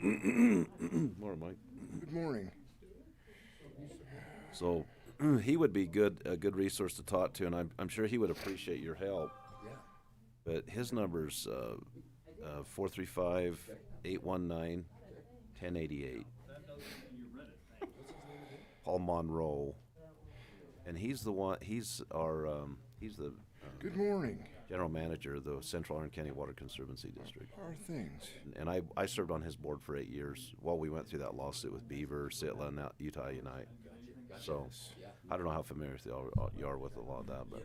Morning, Mike. Good morning. So he would be a good resource to talk to, and I'm sure he would appreciate your help. Yeah. But his number's 435 What's his name again? Paul Monroe, and he's the Good morning. general manager of the Central Iron County Water Conservancy District. How are things? And I served on his board for 8 years while we went through that lawsuit with Beaver, Sitla, and now Utah Unite. So Yes. Yeah. I don't know how familiar you are with a lot of that, but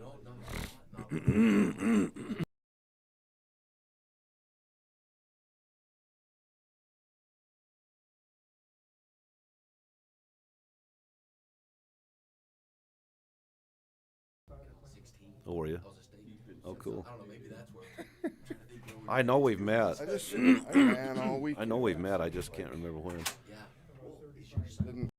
how are you? Oh, cool. I don't know, maybe that's where I'm trying to think where we I know we've met. I ran all week. I know we've met. I just can't remember when. yeah. Well, is your son Didn't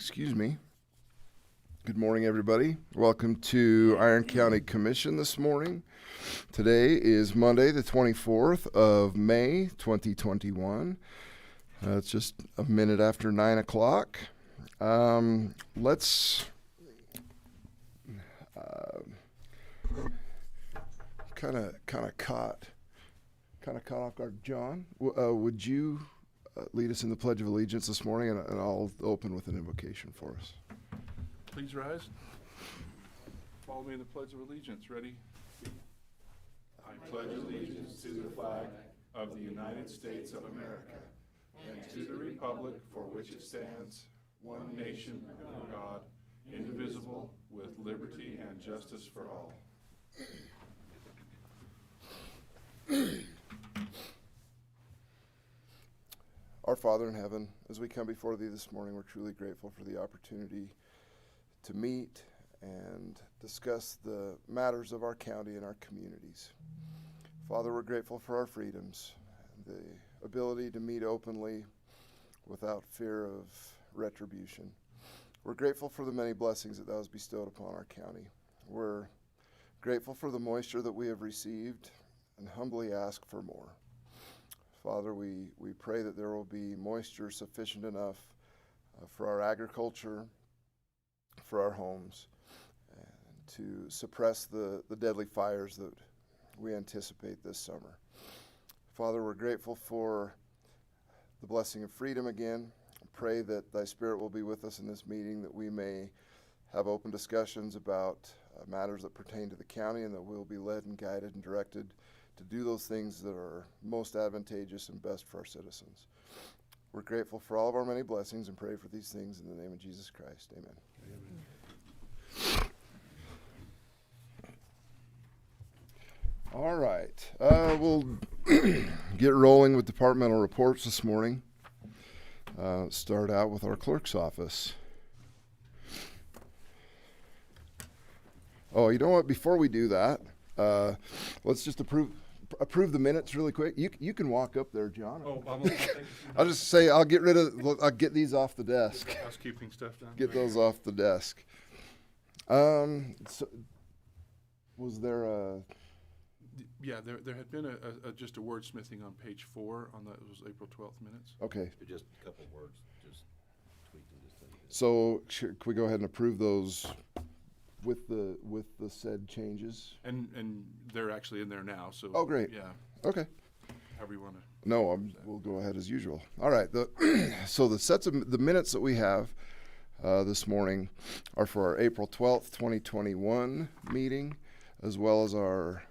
Excuse me. Good morning, everybody. Welcome to Iron County Commission this morning. Today is Monday, the 24th of May, 2021. It's just a minute after 9 o'clock. Let's kind of caught off guard. John, would you lead us in the Pledge of Allegiance this morning, and I'll open with an invocation for us. Please rise. Follow me in the Pledge of Allegiance. Ready? I pledge allegiance to the flag of the United States of America and to the republic for which it stands, one nation under God, indivisible, with liberty and justice for all. Our Father in heaven, as we come before thee this morning, we're truly grateful for the opportunity to meet and discuss the matters of our county and our communities. Father, we're grateful for our freedoms, the ability to meet openly without fear of retribution. We're grateful for the many blessings that thou hast bestowed upon our county. We're grateful for the moisture that we have received and humbly ask for more. Father, we pray that there will be moisture sufficient enough for our agriculture, for our homes, and to suppress the deadly fires that we anticipate this summer. Father, we're grateful for the blessing of freedom again. Pray that thy Spirit will be with us in this meeting, that we may have open discussions about matters that pertain to the county, and that we'll be led and guided and directed to do those things that are most advantageous and best for our citizens. We're grateful for all of our many blessings and pray for these things in the name of Jesus Christ. Amen. All right. We'll get rolling with departmental reports this morning. Start out with our clerk's office. Oh, you know what? Before we do that, let's just approve the minutes really quick. You can walk up there, John. Oh, I'll just say I'll get these off the desk. Housekeeping stuff done. Get those off the desk. So was there a? Yeah, there had been just a wordsmithing on page 4 on that. It was April 12th minutes. Okay. Just a couple words, just tweaking just a little bit. So can we go ahead and approve those with the said changes? And they're actually in there now. So. Oh, great. Yeah. Okay. However you want to. No, we'll go ahead as usual. All right. So the sets of the minutes that we have this morning are for our April 12th, 2021 meeting, as well as our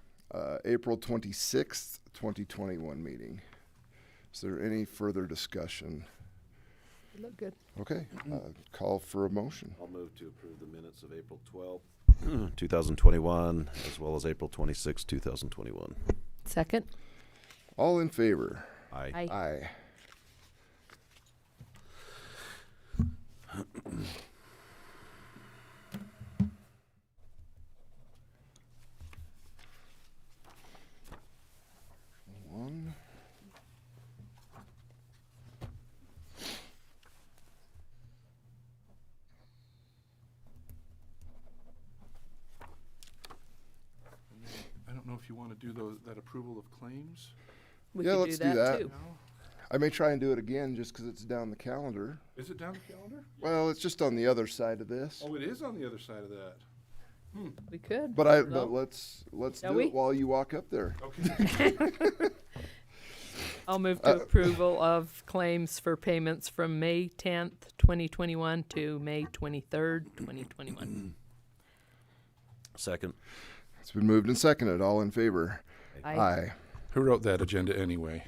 April 26th, 2021 meeting. Is there any further discussion? You look good. Okay. Call for a motion. I'll move to approve the minutes of April 12th, 2021, as well as April 26th, 2021. Second. All in favor? Aye. Aye. Aye. One. I don't know if you want to do that approval of claims. We Yeah, could let's do do that, that. too. No? I may try and do it again just because it's down the calendar. Is it down the calendar? Well, it's just on the other side of this. Oh, it is on the other side of that. We could. But No? let's Shall do we? it while you walk up there. Okay. I'll move to approval of claims for payments from May 10th, 2021 to May 23rd, 2021. Second. It's been moved and seconded. All in favor? Aye. Who wrote that agenda anyway?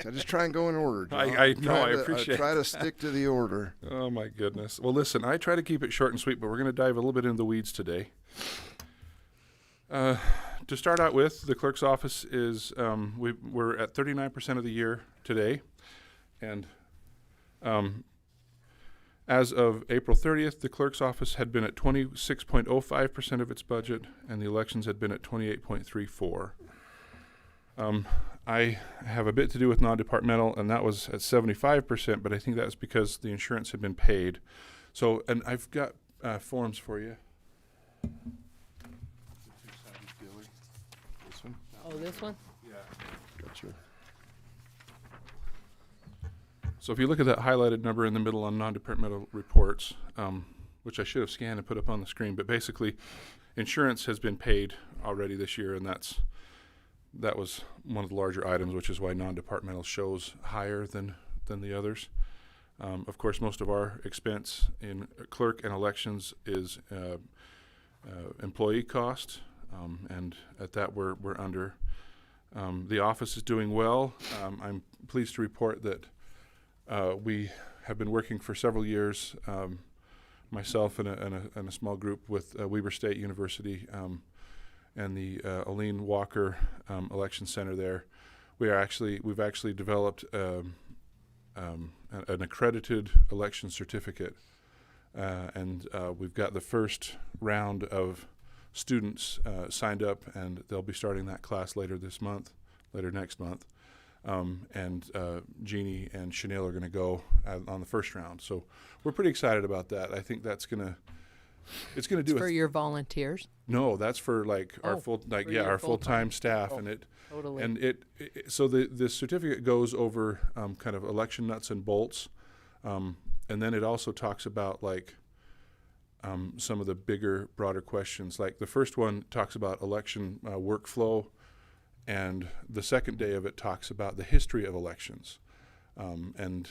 So just try and go in order, John. I know, I appreciate try to stick to the order. Oh my goodness. Well, listen, I try to keep it short and sweet, but we're going to dive a little bit into the weeds today. To start out with, the clerk's office is, we're at 39% of the year today. And as of April 30th, the clerk's office had been at 26.05% of its budget, and the elections had been at 28.34%. I have a bit to do with non-departmental, and that was at 75%, but I think that's because the insurance had been paid. So, and I've got forms for you. This one? Oh, this one? Yeah. Gotcha. So if you look at that highlighted number in the middle on non-departmental reports, which I should have scanned and put up on the screen, but basically insurance has been paid already this year, and that was one of the larger items, which is why non-departmental shows higher than the others. Of course, most of our expense in clerk and elections is employee cost, and at that we're under. The office is doing well. I'm pleased to report that we have been working for several years, myself and a small group with Weber State University and the Aline Walker Election Center there. We've actually developed an accredited election certificate, and we've got the first round of students signed up, and they'll be starting that class later next month. And Jeannie and Chanel are going to go on the first round. So we're pretty excited about that. I think it's going to do For your volunteers? No, that's for like our your full-time staff, Oh, and totally. so the certificate goes over kind of election nuts and bolts, and then it also talks about like some of the bigger, broader questions. Like the first one talks about election workflow, and the second day of it talks about the history of elections, and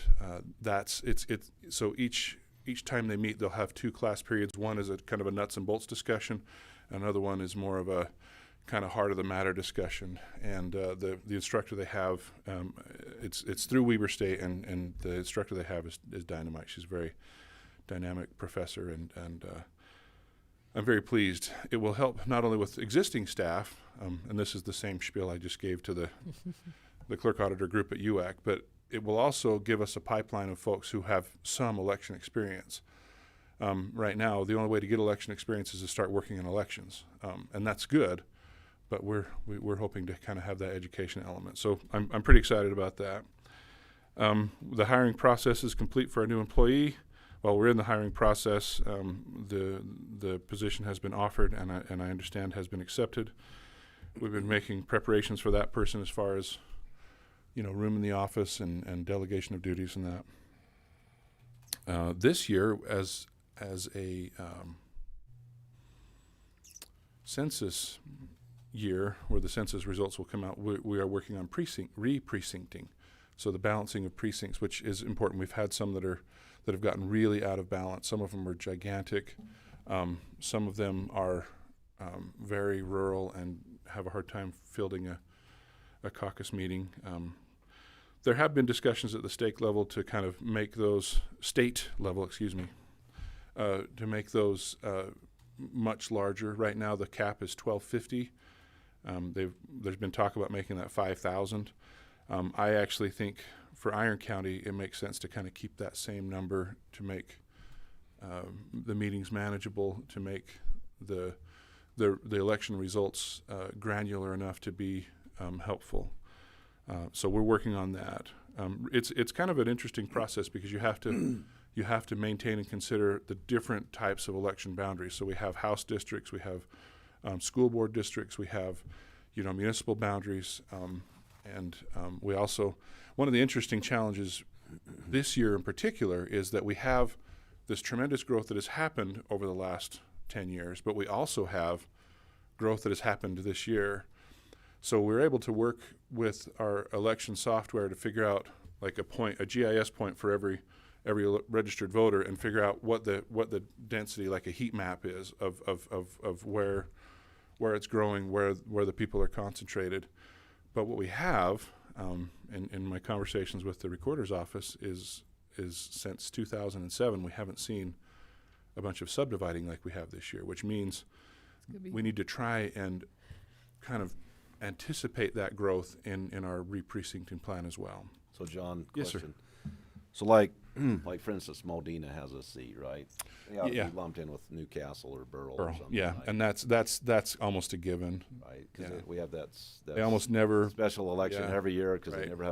so each time they meet, they'll have two class periods. One is a kind of a nuts and bolts discussion. Another one is more of a kind of heart of the matter discussion. And the instructor they have, it's through Weber State, and the instructor they have is dynamite. She's a very dynamic professor, and I'm very pleased. It will help not only with existing staff, and this is the same spiel I just gave to the clerk auditor group at UAC, but it will also give us a pipeline of folks who have some election experience. Right now, the only way to get election experience is to start working in elections, and that's good, but we're hoping to kind of have that education element. So I'm pretty excited about that. The hiring process is complete for a new employee. While we're in the hiring process, the position has been offered, and I understand has been accepted. We've been making preparations for that person as far as room in the office and delegation of duties and that. This year, as a census year, where the census results will come out, we are working on re-precincting. So the balancing of precincts, which is important. We've had some that have gotten really out of balance. Some of them are gigantic. Some of them are very rural and have a hard time fielding a caucus meeting. There have been discussions at the state level to kind of make those to make those much larger. Right now, the cap is 1,250. There's been talk about making that 5,000. I actually think for Iron County, it makes sense to kind of keep that same number to make the meetings manageable, to make the election results granular enough to be helpful. So we're working on that. It's kind of an interesting process because you have to maintain and consider the different types of election boundaries. So we have House districts, we have school board districts, we have municipal boundaries, and we also, one of the interesting challenges this year in particular is that we have this tremendous growth that has happened over the last 10 years, but we also have growth that has happened this year. So we're able to work with our election software to figure out like a GIS point for every registered voter, and figure out what the density, like a heat map is of where it's growing, where the people are concentrated. But what we have in my conversations with the recorder's office is since 2007 we haven't seen a bunch of subdividing like we have this year, which means we need to try and kind of anticipate that growth in our re-precincting plan as well. So John, Yes, sir. question. So like like for instance, Modena has a seat, right? They ought to Yeah. be lumped in with Newcastle or Burl or Burl, something. yeah, like and that, that's almost a given. right, because yeah. we have that They almost never. special election yeah, every year because right. they never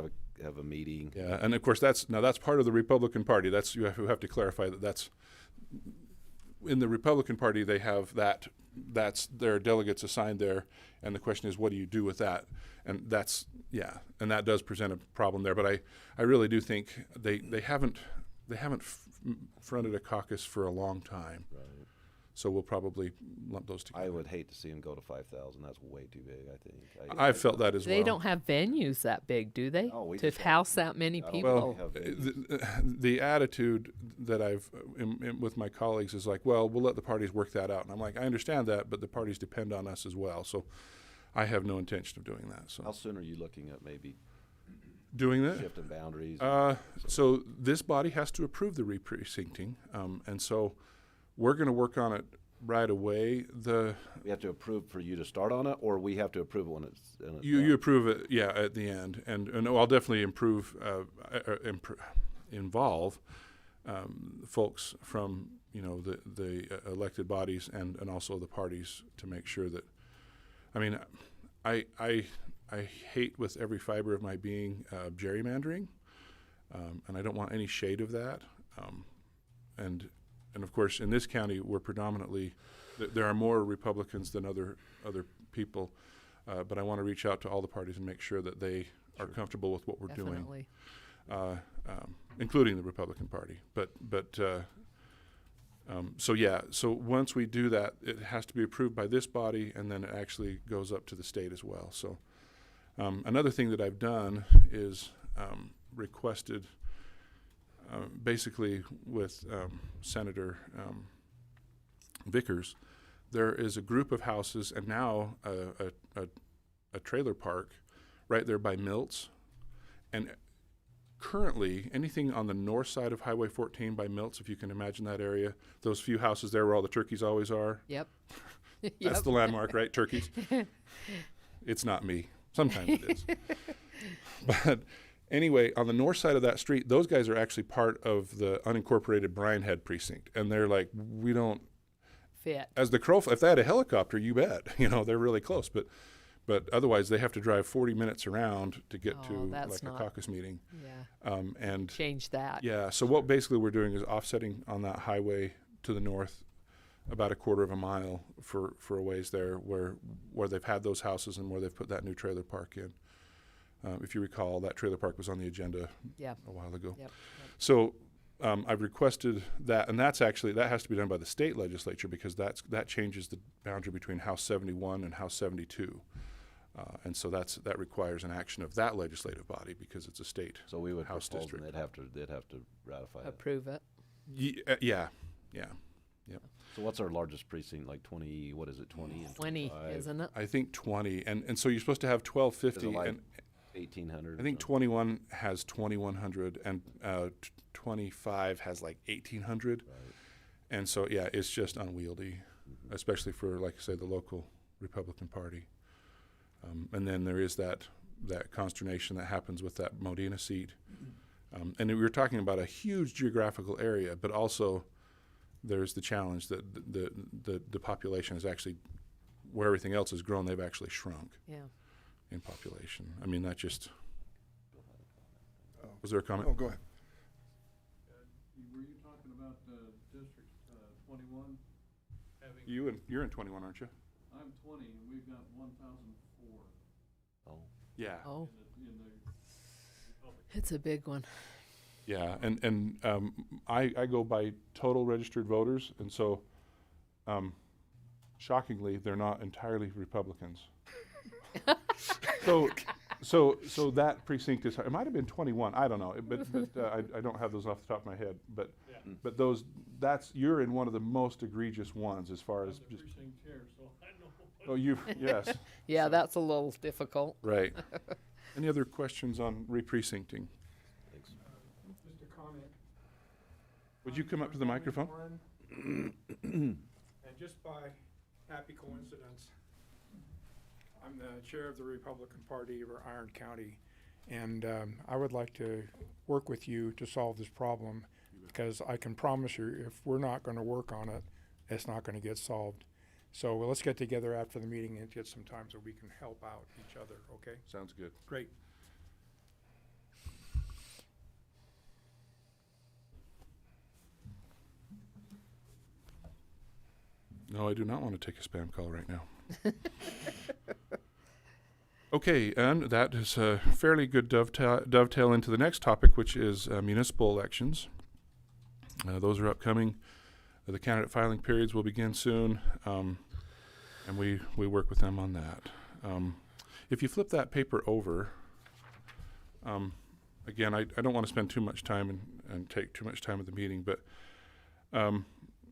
have a meeting. Yeah, and of course that's part of the Republican Party. That's you have to clarify that's in the Republican Party. They have that's their delegates assigned there, and the question is, what do you do with that? And that's and that does present a problem there. But I really do think they haven't fronted a caucus for a long time. Right. So we'll probably lump those together. I would hate to see them go to 5,000. That's way too big, I think. I've felt that as well. They don't have venues that big, do they? No, we To just have- house that many I don't people? think we have venues. The attitude that I've with my colleagues is like, well, we'll let the parties work that out. And I'm like, I understand that, but the parties depend on us as well. So I have no intention of doing that. How So soon are you looking at maybe doing that. shifting boundaries? So this body has to approve the re-precincting, and so we're going to work on it right away. We have to approve for you to start on it, or we have to approve it when it's You done? approve it, yeah, at the end, and I'll definitely involve folks from the elected bodies and also the parties to make sure that. I mean, I hate with every fiber of my being gerrymandering, and I don't want any shade of that. And of course, in this county, we're predominantly there are more Republicans than other people, but I want to reach out to all the parties and make sure that they are comfortable with what we're Definitely. doing, including the Republican Party. So once we do that, it has to be approved by this body, and then it actually goes up to the state as well. So another thing that I've done is requested, basically with Senator Vickers, there is a group of houses and now a trailer park right there by Miltz. And currently, anything on the north side of Highway 14 by Miltz, if you can imagine that area, those few houses there where all the turkeys always are, Yep. that's Yep. the landmark, right? Turkeys. It's not me. Sometimes it is. But anyway, on the north side of that street, those guys are actually part of the unincorporated Bryan Head precinct. And they're like, we don't, Fit. as the crow, if they had a helicopter, you bet. They're really close. But otherwise, they have to drive 40 minutes around to get Oh, to that's like a not- caucus meeting. Yeah. And Change that. yeah, so what basically we're doing is offsetting on that highway to the north about a quarter of a mile for a ways there where they've had those houses and where they've put that new trailer park in. If you recall, that trailer park was on the agenda Yeah. a while ago. Yep. So I've requested that, and that has to be done by the state legislature because that changes the boundary between House 71 and House 72. And so that requires an action of that legislative body because it's a state. So we would House propose, district. and they'd have to ratify it. Approve it. Yeah. So what's our largest precinct? Like 20? What is it? 20 and 20, 25? isn't it? I think 20, and so you're supposed to have Is 1250, it like and 1,800? I think 21 has 2,100, and 25 has like 1,800, Right. and so yeah, it's just unwieldy, especially for, like I say, the local Republican Party. And then there is that consternation that happens with that Modena seat, and we were talking about a huge geographical area, but also there's the challenge that the population is actually, where everything else has grown, they've actually shrunk Yeah. in population. I mean, that just. Was there a comment? Oh, go ahead. Were you talking about District 21 having? You're in 21, aren't you? I'm 20, and we've got 1,004 Oh. Yeah. Oh, in the Republican. it's a big one. Yeah, and I go by total registered voters, and so, shockingly, they're not entirely Republicans. So that precinct is, it might have been 21, I don't know, but I don't have those off the top of my head, but you're in one of the most egregious ones as far I'm as the just, precinct chair, so I know. oh, yes, Yeah, that's a little difficult. right. Any other questions on re-precincting? Just a comment. Would you come up to the microphone? And just by happy coincidence, I'm the chair of the Republican Party of Iron County, And I would like to work with you to solve this problem, because I can promise you, if we're not going to work on it, it's not going to get solved. So let's get together after the meeting and get some time so we can help out each other, okay? Sounds good. Great. No, I do not want to take a spam call right now. Okay, and that is a fairly good dovetail into the next topic, which is municipal elections. Those are upcoming. The candidate filing periods will begin soon, and we work with them on that. If you flip that paper over, again, I don't want to spend too much time and take too much time at the meeting, but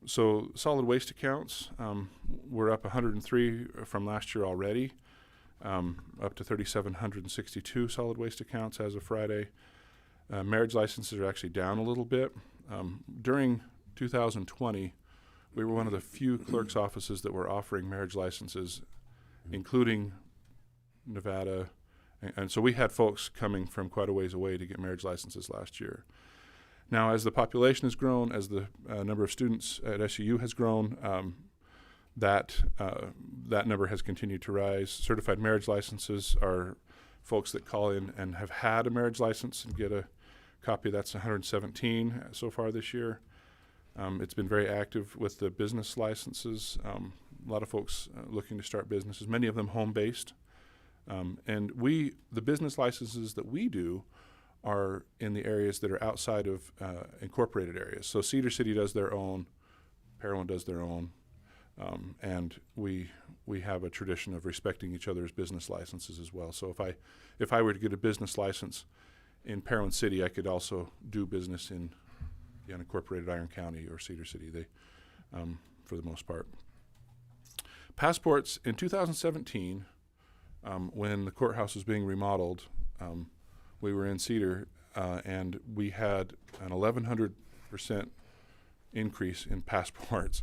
so solid waste accounts, we're up 103 from last year already, up to 3,762 solid waste accounts as of Friday. Marriage licenses are actually down a little bit. During 2020, we were one of the few clerk's offices that were offering marriage licenses, including Nevada. And so we had folks coming from quite a ways away to get marriage licenses last year. Now, as the population has grown, as the number of students at SUU has grown, that number has continued to rise. Certified marriage licenses are folks that call in and have had a marriage license and get a copy. That's 117 so far this year. It's been very active with the business licenses. A lot of folks looking to start businesses, many of them home-based. And the business licenses that we do are in the areas that are outside of incorporated areas. So Cedar City does their own, Parowan does their own, and we have a tradition of respecting each other's business licenses as well. So if I were to get a business license in Parowan City, I could also do business in the unincorporated Iron County or Cedar City. They, for the most part. Passports in 2017, when the courthouse was being remodeled. We were in Cedar, and we had an 1,100% increase in passports,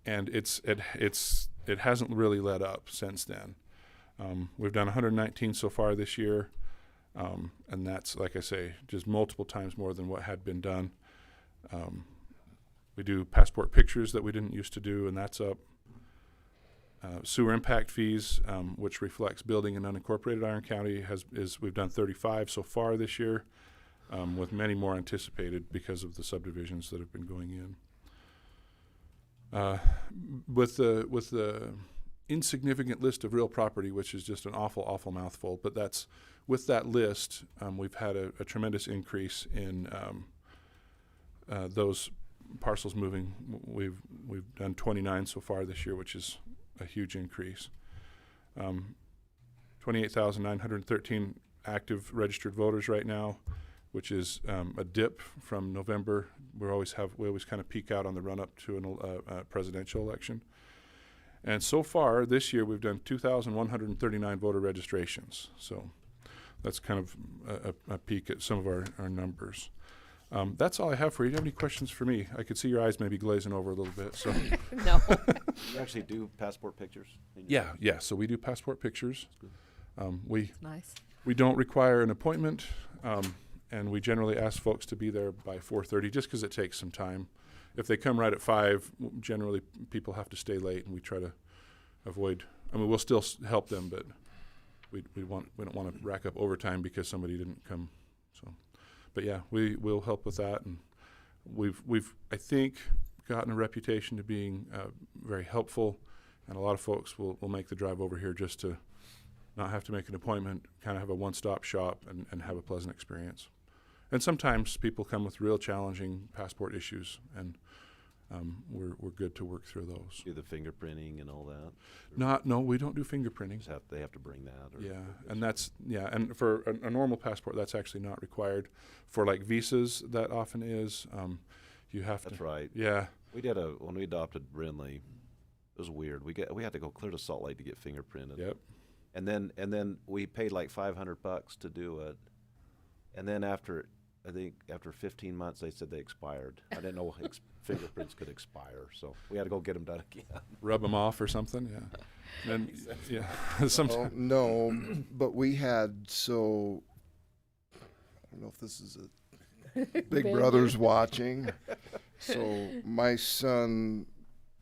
and it hasn't really let up since then. We've done 119 so far this year, and that's, like I say, just multiple times more than what had been done. We do passport pictures that we didn't used to do, and that's up. Sewer impact fees, which reflects building in unincorporated Iron County, we've done 35 so far this year, with many more anticipated because of the subdivisions that have been going in. With the insignificant list of real property, which is just an awful mouthful, but that's with that list, we've had a tremendous increase in those parcels moving. We've done 29 so far this year, which is a huge increase. 28,913 active registered voters right now, which is a dip from November. We always kind of peak out on the run up to a presidential election. And so far this year, we've done 2,139 voter registrations. So that's kind of a peek at some of our numbers. That's all I have for you. Do you have any questions for me? I could see your eyes maybe glazing over a little bit. So No. You actually do passport pictures? yeah. So we do passport pictures. Nice. We don't require an appointment, and we generally ask folks to be there by 4:30, just because it takes some time. If they come right at 5, generally people have to stay late, and we try to avoid. I mean, we'll still help them, but we don't want to rack up overtime because somebody didn't come. So. But yeah, we will help with that, and we've I think gotten a reputation to being very helpful, and a lot of folks will make the drive over here just to not have to make an appointment, kind of have a one-stop shop and have a pleasant experience. And sometimes people come with real challenging passport issues, and we're good to work through those. Do the fingerprinting and all that? No, we don't do fingerprinting. They have to bring that? Or And for a normal passport, that's actually not required. For like visas, that often is. You have to. That's right. Yeah. We did when we adopted Brindley, it was weird. We had to go clear to Salt Lake to get fingerprinted. Yep. And then we paid like $500 to do it. And then after 15 months, they said they expired. I didn't know fingerprints could expire, so we had to go get them done again. Rub them off or something, yeah. And yeah, Oh, no, but we had, so don't know if this is a Big Brother's watching. So my son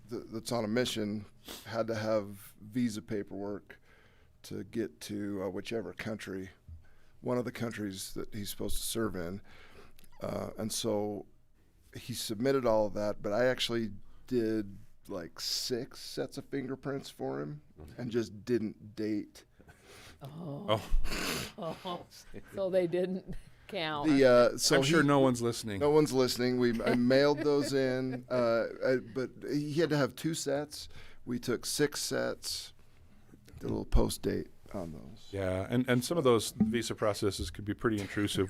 that's on a mission had to have visa paperwork to get to whichever country, one of the countries that he's supposed to serve in. And so he submitted all of that, but I actually did like 6 sets of fingerprints for him and just didn't date. Oh. So they didn't count. So I'm sure he- no one's listening. No one's listening. I mailed those in, but he had to have 2 sets. We took 6 sets, did a little post date on those. Yeah, and some of those visa processes could be pretty intrusive.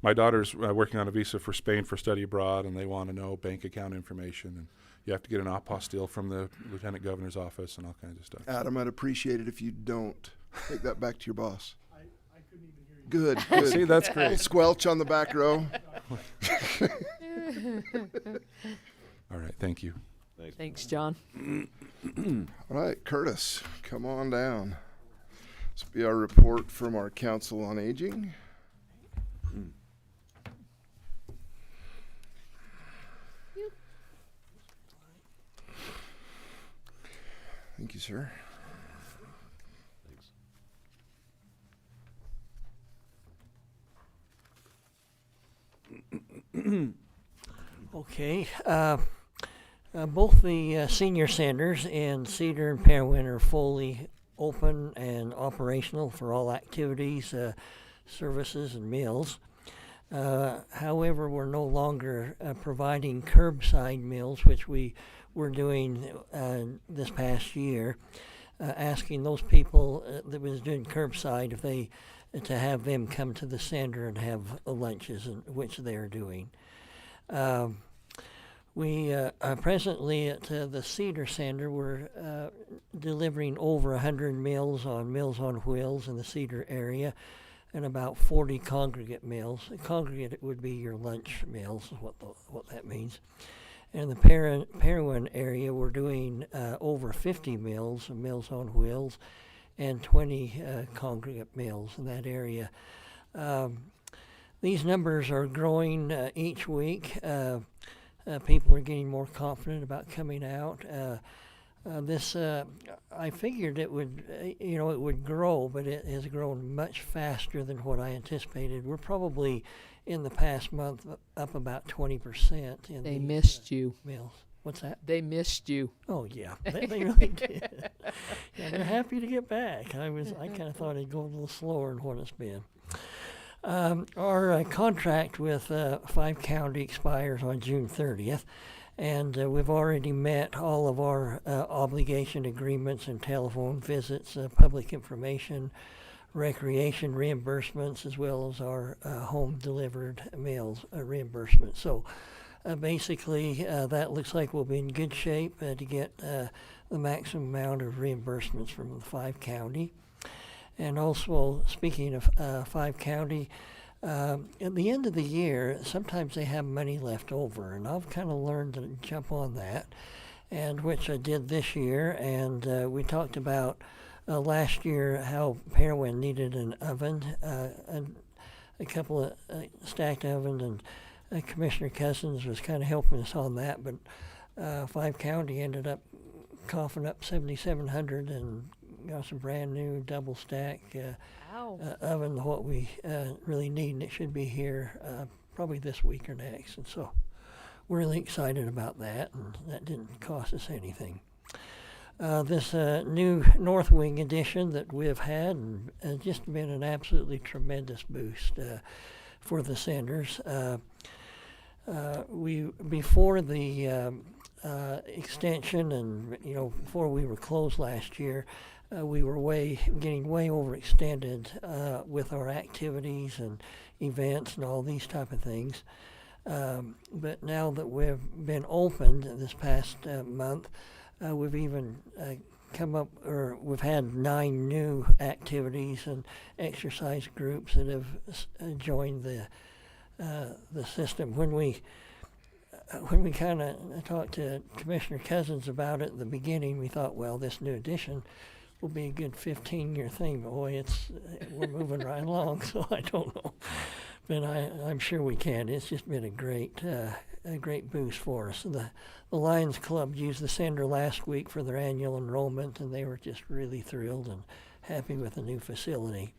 My daughter's working on a visa for Spain for study abroad, and they want to know bank account information, and you have to get an apostille from the lieutenant governor's office and all kinds of stuff. Adam, I'd appreciate it if you don't. Take that back to your boss. I couldn't even hear you. Good, good. See, that's Little great. squelch on the back row. All right, thank you. Thanks, John. All right, Curtis, come on down. This will be our report from our Council on Aging. Thank you, sir. Thanks. Okay. Both the senior centers in Cedar and Parowan are fully open and operational for all activities, services, and meals. However, we're no longer providing curbside meals, which we were doing this past year, asking those people that was doing curbside if they to have them come to the center and have lunches, which they're doing. We are presently at the Cedar Center. We're delivering over 100 meals on Wheels in the Cedar area, and about 40 congregate meals. Congregate would be your lunch meals, is what that means. In the Parowan area, we're doing over 50 meals on Wheels, and 20 congregate meals in that area. These numbers are growing each week. People are getting more confident about coming out. I figured it would, it would grow, but it has grown much faster than what I anticipated. We're probably in the past month up about 20% in They the missed you. meals. What's that? They missed you. Oh yeah, they really did. Yeah, they're happy to get back. I kind of thought it'd go a little slower than what it's been. Our contract with 5 County expires on June 30th, and we've already met all of our obligation agreements and telephone visits, public information, recreation reimbursements, as well as our home delivered meals reimbursements. So basically, that looks like we'll be in good shape to get the maximum amount of reimbursements from the 5 County. And also, speaking of 5 County, at the end of the year, sometimes they have money left over, and I've kind of learned to jump on that, and which I did this year. And we talked about last year how Parowan needed an oven, a couple of stacked ovens, and Commissioner Cousins was kind of helping us on that, but 5 County ended up coughing up $7,700 and got some brand new double stack oven, what we really need, and it should be here probably this week or next. And so we're really excited about that, and that didn't cost us anything. This new North Wing edition that we've had and just been an absolutely tremendous boost for the centers. Before the extension and before we were closed last year, we were getting way overextended with our activities and events and all these type of things. But now that we've been opened this past month, we've even we've had 9 new activities and exercise groups that have joined the system. When we kind of talked to Commissioner Cousins about it at the beginning, we thought, well, this new edition will be a good 15-year thing. Boy, we're moving right along, so I don't know. but I'm sure we can. It's just been a great boost for us. The Lions Club used the Sender last week for their annual enrollment, and they were just really thrilled and happy with the new facility.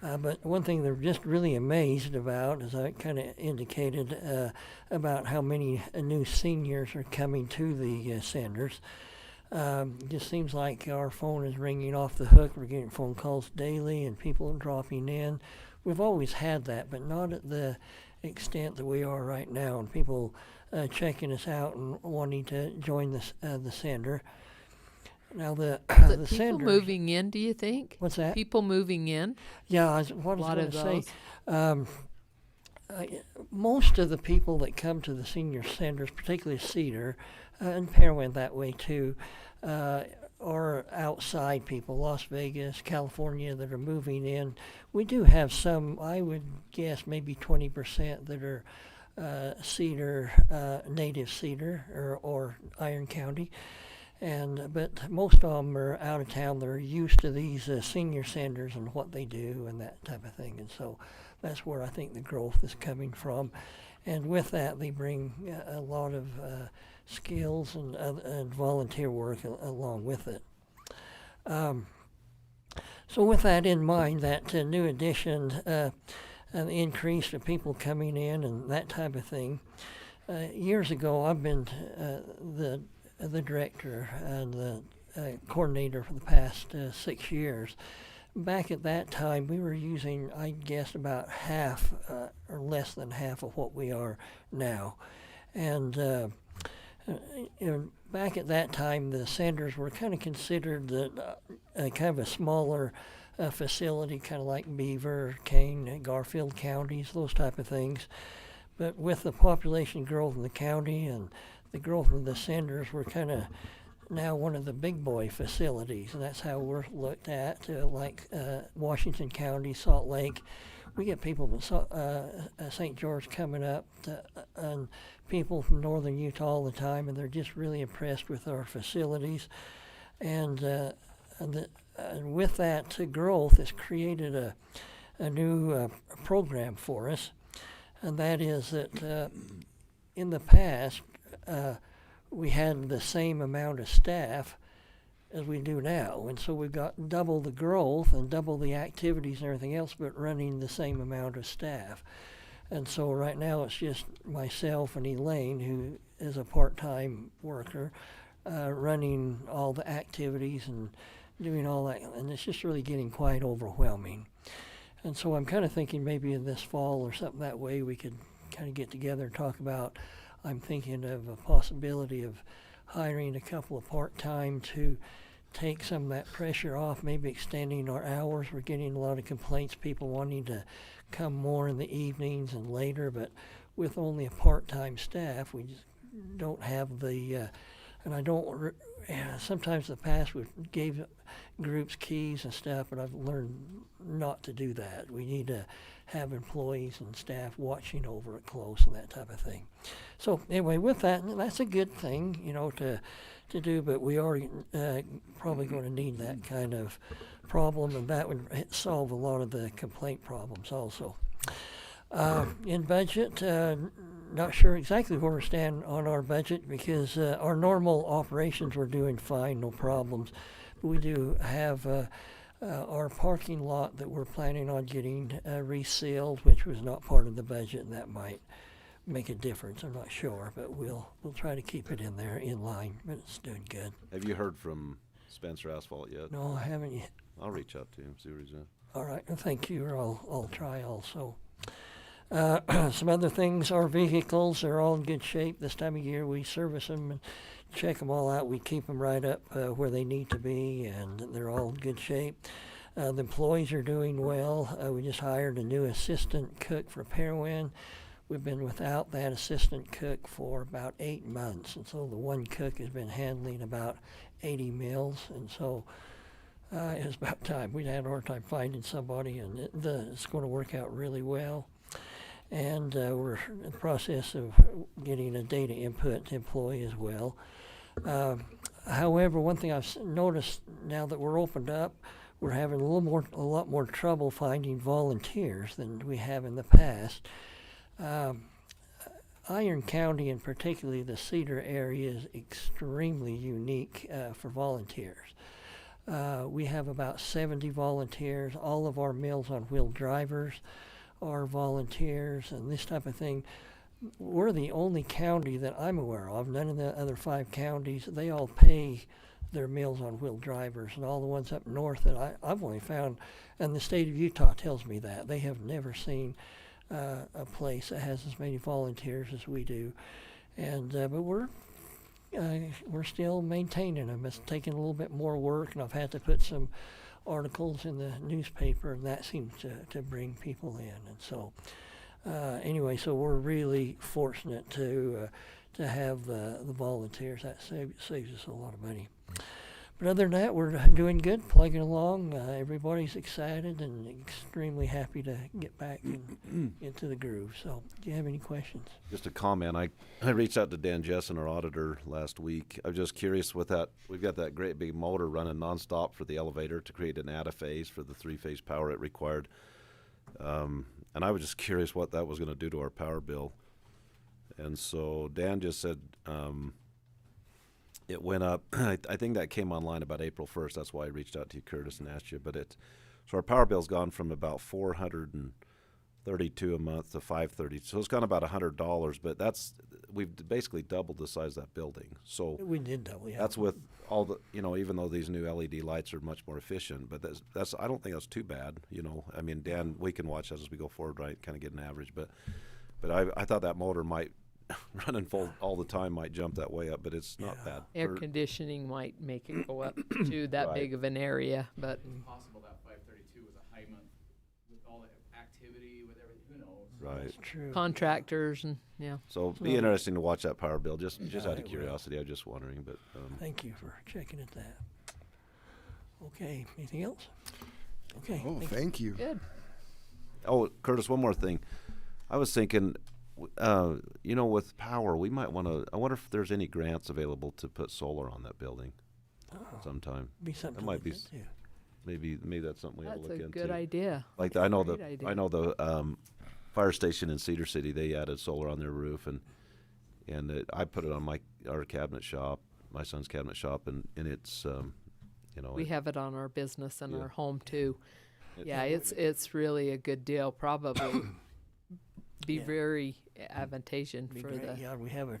But one thing they're just really amazed about, as I kind of indicated, about how many new seniors are coming to the Senders. It just seems like our phone is ringing off the hook. We're getting phone calls daily and people dropping in. We've always had that, but not at the extent that we are right now, and people checking us out and wanting to join the Sender. Now the Is it the people Senders, moving in, do you think? what's that? People moving in? Yeah, what I was going to say. Most of the people that come to the senior centers, particularly Cedar, and Pearland that way too, are outside people, Las Vegas, California, that are moving in. We do have some, I would guess maybe 20% that are Cedar, native Cedar or Iron County. But most of them are out of town. They're used to these senior centers and what they do and that type of thing. And so that's where I think the growth is coming from. And with that, they bring a lot of skills and volunteer work along with it. So with that in mind, that new addition, an increase of people coming in and that type of thing. Years ago, I've been the director and the coordinator for the past 6 years. Back at that time, we were using, I guess, about half or less than half of what we are now. And back at that time, the Senders were kind of considered kind of a smaller facility, kind of like Beaver, Kane, Garfield counties, those type of things. But with the population growth in the county and the growth of the Senders, we're kind of now one of the big boy facilities, and that's how we're looked at, like Washington County, Salt Lake. We get people from St. George coming up, and people from northern Utah all the time, and they're just really impressed with our facilities. And with that growth, it's created a new program for us, and that is that in the past, we had the same amount of staff as we do now, and so we've got double the growth and double the activities and everything else, but running the same amount of staff. And so right now it's just myself and Elaine, who is a part-time worker, running all the activities and doing all that, and it's just really getting quite overwhelming. And so I'm kind of thinking maybe in this fall or something that way we could kind of get together and talk about. I'm thinking of a possibility of hiring a couple of part-time to take some of that pressure off, maybe extending our hours. We're getting a lot of complaints, people wanting to come more in the evenings and later, but with only a part-time staff, we just don't have the, and I don't, sometimes in the past we gave groups keys and stuff, but I've learned not to do that. We need to have employees and staff watching over it close and that type of thing. So anyway, with that, that's a good thing, to do, but we are probably going to need that kind of problem, and that would solve a lot of the complaint problems also. In budget, not sure exactly where we stand on our budget, because our normal operations we're doing fine, no problems. But we do have our parking lot that we're planning on getting resealed, which was not part of the budget, and that might make a difference. I'm not sure, but we'll try to keep it in there in line. But it's doing good. Have you heard from Spencer Asphalt yet? No, I haven't yet. I'll reach out to him, see where he's at. All right, well, thank you. I'll try also. Some other things, our vehicles are all in good shape this time of year. We service them and check them all out. We keep them right up where they need to be, and they're all in good shape. The employees are doing well. We just hired a new assistant cook for Pearland. We've been without that assistant cook for about 8 months, and so the one cook has been handling about 80 meals, and so it was about time. We'd had a hard time finding somebody, and it's going to work out really well. And we're in the process of getting a data input employee as well. However, one thing I've noticed now that we're opened up, we're having a lot more trouble finding volunteers than we have in the past. Iron County, and particularly the Cedar area, is extremely unique for volunteers. We have about 70 volunteers. All of our Meals on Wheel drivers are volunteers and this type of thing. We're the only county that I'm aware of. None of the other 5 counties, they all pay their Meals on Wheel drivers, and all the ones up north that I've only found, and the state of Utah tells me that. They have never seen a place that has as many volunteers as we do. And but we're still maintaining them. It's taking a little bit more work, and I've had to put some articles in the newspaper, and that seems to bring people in. And so anyway, so we're really fortunate to have the volunteers. That saves us a lot of money. But other than that, we're doing good, plugging along. Everybody's excited and extremely happy to get back into the groove. So, do you have any questions? Just a comment. I reached out to Dan Jessen, our auditor, last week. I was just curious with that. We've got that great big motor running nonstop for the elevator to create an ADA-phase for the 3-phase power it required. And I was just curious what that was going to do to our power bill. And so Dan just said it went up. I think that came online about April 1st. That's why I reached out to you, Curtis, and asked you. So our power bill's gone from about $432 a month to $530. So it's gone about $100. But we've basically doubled the size of that building. So We did double, yeah. that's with all the, even though these new LED lights are much more efficient. But that's I don't think that's too bad. I mean, Dan, we can watch that as we go forward, right? Kind of get an average. But I thought that motor might running full all the time might jump that way up, but it's not bad. Air conditioning might make it go up to that Right. big of an area, but It's possible that 532 was a high month with all the activity, with everything, who knows? Right. That's true. contractors and, yeah. So it'd be interesting to watch that power bill. Just Yeah, out of it will. curiosity, I was just wondering. But Thank you for checking at that. Okay, anything else? Okay. Oh, thank you. thank you. Good. Curtis, one more thing. I was thinking, with power, we might want to. I wonder if there's any grants available to put solar on that building Oh, sometime. be something That to might look be into. Maybe that's something we ought to That's look a into. good idea. Like I know Great the idea. fire station in Cedar City, they added solar on their roof, and I put it on our cabinet shop, my son's cabinet shop, and it's We have it on our business and Yeah. our home too. It- Yeah, it's really a good deal. Probably be Yeah. very advantageous Be for great. the. Yeah, we have a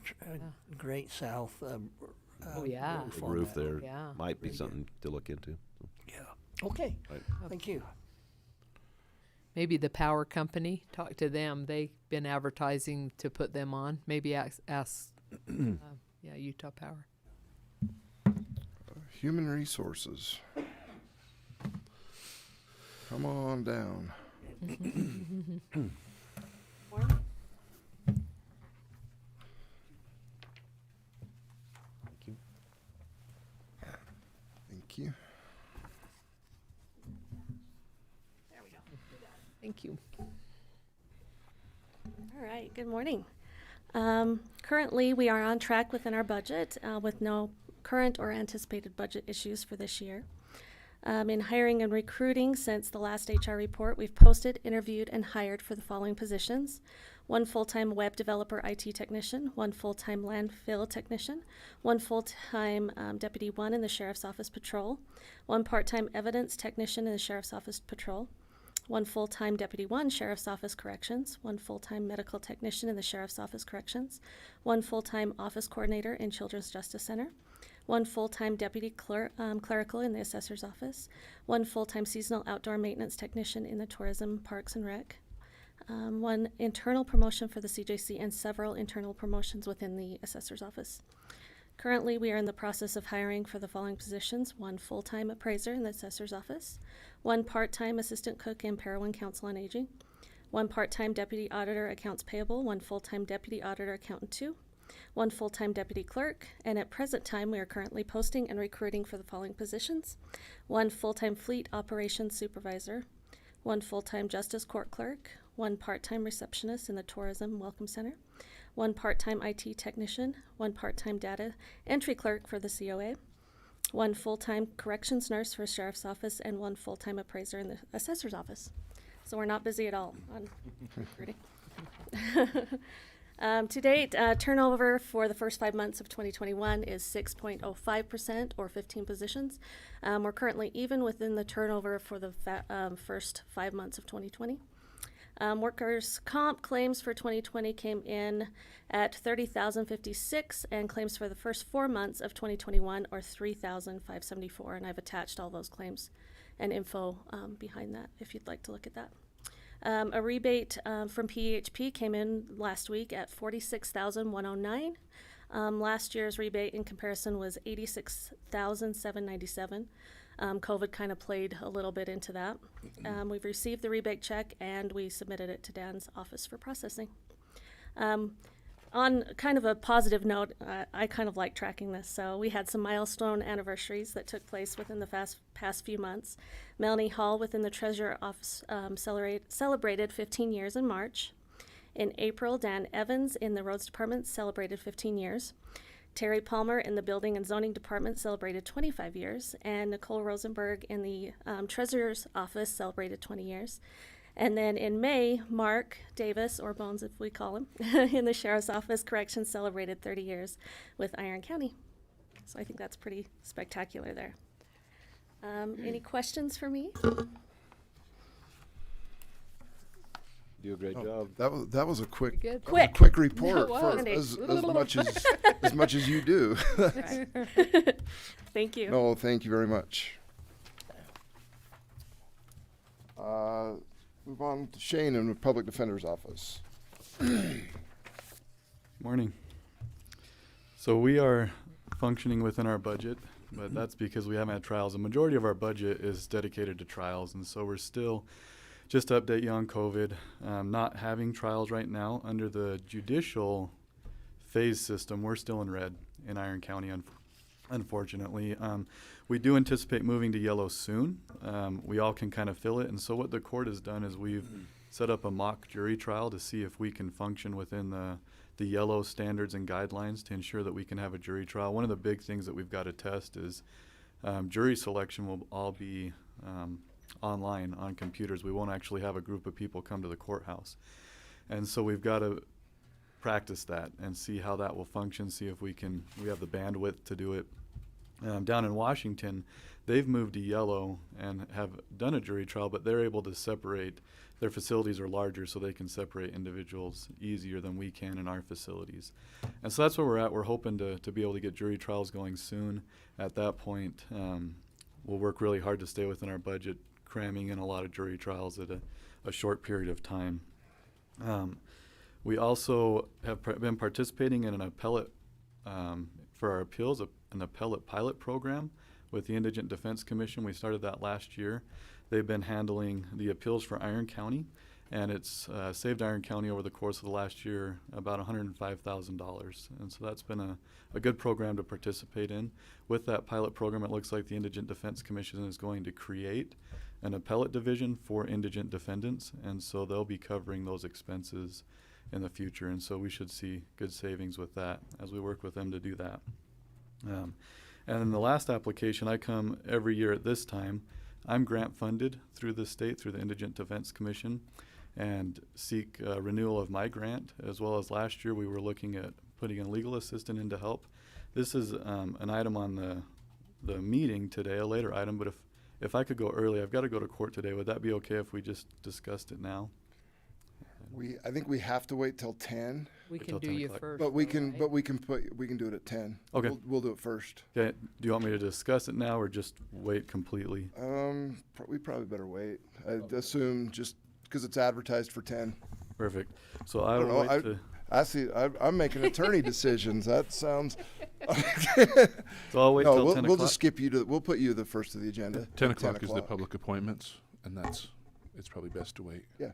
great south Oh, yeah. roof big on roof that. there Yeah. might be Very good. something to look into. Yeah. Okay. Right. Thank you. Maybe the power company, talk to them. They've been advertising to put them on. Maybe ask Utah Power. Human resources. Come on down. Thank you. Thank you. All right, good morning. Currently, we are on track within our budget with no current or anticipated budget issues for this year. In hiring and recruiting, since the last HR report, we've posted, interviewed, and hired for the following positions: 1 full-time web developer IT technician, 1 full-time landfill technician, 1 full-time Deputy 1 in the Sheriff's Office Patrol, 1 part-time evidence technician in the Sheriff's Office Patrol, 1 full-time Deputy 1 Sheriff's Office Corrections, 1 full-time medical technician in the Sheriff's Office Corrections, 1 full-time office coordinator in Children's Justice Center, 1 full-time deputy clerical in the assessor's office, 1 full-time seasonal outdoor maintenance technician in the Tourism, Parks, and Rec, 1 internal promotion for the CJC, and several internal promotions within the assessor's office. Currently, we are in the process of hiring for the following positions: 1 full-time appraiser in the assessor's office, 1 part-time assistant cook in Parowan Council on Aging, 1 part-time deputy auditor accounts payable, 1 full-time deputy auditor accountant 2, 1 full-time deputy clerk, and at present time we are currently posting and recruiting for the following positions: 1 full-time fleet operations supervisor, 1 full-time justice court clerk, 1 part-time receptionist in the Tourism Welcome Center, 1 part-time IT technician, 1 part-time data entry clerk for the COA, one full-time corrections nurse for sheriff's office, and one full-time appraiser in the assessor's office. So we're not busy at all on recruiting. To date, turnover for the first 5 months of 2021 is 6.05% or 15 positions. We're currently even within the turnover for the first 5 months of 2020. Workers' comp claims for 2020 came in at 30,056, and claims for the first 4 months of 2021 are 3,574, and I've attached all those claims and info behind that if you'd like to look at that. A rebate from PHP came in last week at 46,109. Last year's rebate in comparison was 86,797. COVID kind of played a little bit into that. We've received the rebate check and we submitted it to Dan's office for processing. On kind of a positive note, I kind of like tracking this. So we had some milestone anniversaries that took place within the past few months. Melanie Hall within the Treasurer Office celebrated 15 years in March. In April, Dan Evans in the Roads Department celebrated 15 years. Terry Palmer in the Building and Zoning Department celebrated 25 years. And Nicole Rosenberg in the Treasurer's Office celebrated 20 years. And then in May, Mark Davis, or Bones if we call him, in the Sheriff's Office Corrections celebrated 30 years with Iron County. So I think that's pretty spectacular there. Any questions for me? Do a great job. That was a quick Good. quick report It for was. as much as you do. Thank you. No, thank you very much. Move on to Shane in the Public Defender's Office. Morning. So we are functioning within our budget, but that's because we haven't had trials. The majority of our budget is dedicated to trials, and so we're still, just to update you on COVID, not having trials right now. Under the judicial phase system, we're still in red in Iron County, unfortunately. We do anticipate moving to yellow soon. We all can kind of feel it, and so what the court has done is we've set up a mock jury trial to see if we can function within the yellow standards and guidelines to ensure that we can have a jury trial. One of the big things that we've got to test is jury selection will all be online on computers. We won't actually have a group of people come to the courthouse. And so we've got to practice that and see how that will function, see if we have the bandwidth to do it. Down in Washington, they've moved to yellow and have done a jury trial, but they're able to separate. Their facilities are larger, so they can separate individuals easier than we can in our facilities. And so that's where we're at. We're hoping to be able to get jury trials going soon. At that point, we'll work really hard to stay within our budget, cramming in a lot of jury trials at a short period of time. We also have been participating in an appellate, for our appeals, an appellate pilot program with the Indigent Defense Commission. We started that last year. They've been handling the appeals for Iron County, and it's saved Iron County over the course of the last year about $105,000. And so that's been a good program to participate in. With that pilot program, it looks like the Indigent Defense Commission is going to create an appellate division for indigent defendants, and so they'll be covering those expenses in the future. And so we should see good savings with that as we work with them to do that. And then the last application, I come every year at this time. I'm grant funded through the state, through the Indigent Defense Commission, and seek renewal of my grant, as well as last year we were looking at putting a legal assistant in to help. This is an item on the meeting today, a later item, but if I could go early, I've got to go to court today. Would that be okay if we just discussed it now? I think we have to wait till 10, We can Till do 10 you o'clock. first. but we though, can right? we can do it at 10. Okay. We'll do it first. Okay. Do you want me to discuss it now or just wait completely? We probably better wait. I'd assume just because it's advertised for 10. Perfect. So I don't will know, wait to. I see. I'm making attorney decisions. That sounds. So I'll wait No, till we'll 10 we'll o'clock. just skip you to. We'll put you the first of the agenda. 10 o'clock is the public appointments, and it's probably best to wait. Yeah.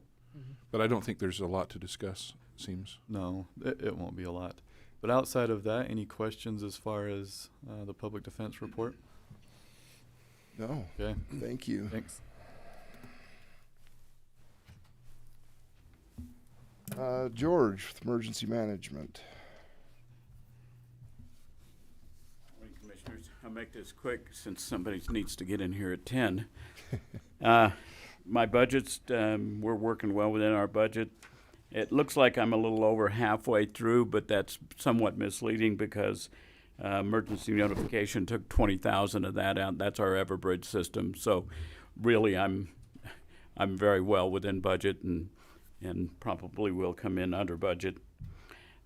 But I don't think there's a lot to discuss, it seems. No, it won't be a lot. But outside of that, any questions as far as the public defense report? No. Okay. Thank you. Thanks. George, with emergency management. Morning, Commissioners. I'll make this quick since somebody needs to get in here at 10. My budgets, we're working well within our budget. It looks like I'm a little over halfway through, but that's somewhat misleading because emergency notification took 20,000 of that out. That's our Everbridge system. So really I'm very well within budget and probably will come in under budget.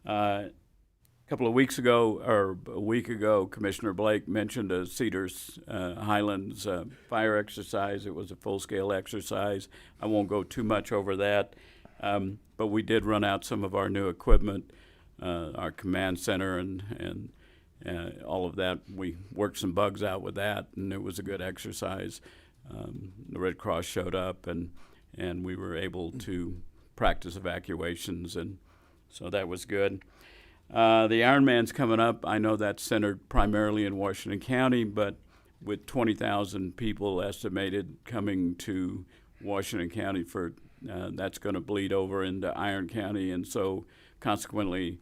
A couple of weeks ago, or a week ago, Commissioner Blake mentioned a Cedars Highlands fire exercise. It was a full-scale exercise. I won't go too much over that, but we did run out some of our new equipment, our command center and all of that. We worked some bugs out with that, and it was a good exercise. The Red Cross showed up, and we were able to practice evacuations, and so that was good. The Ironman's coming up. I know that's centered primarily in Washington County, but with 20,000 people estimated coming to Washington County for that's going to bleed over into Iron County, and so consequently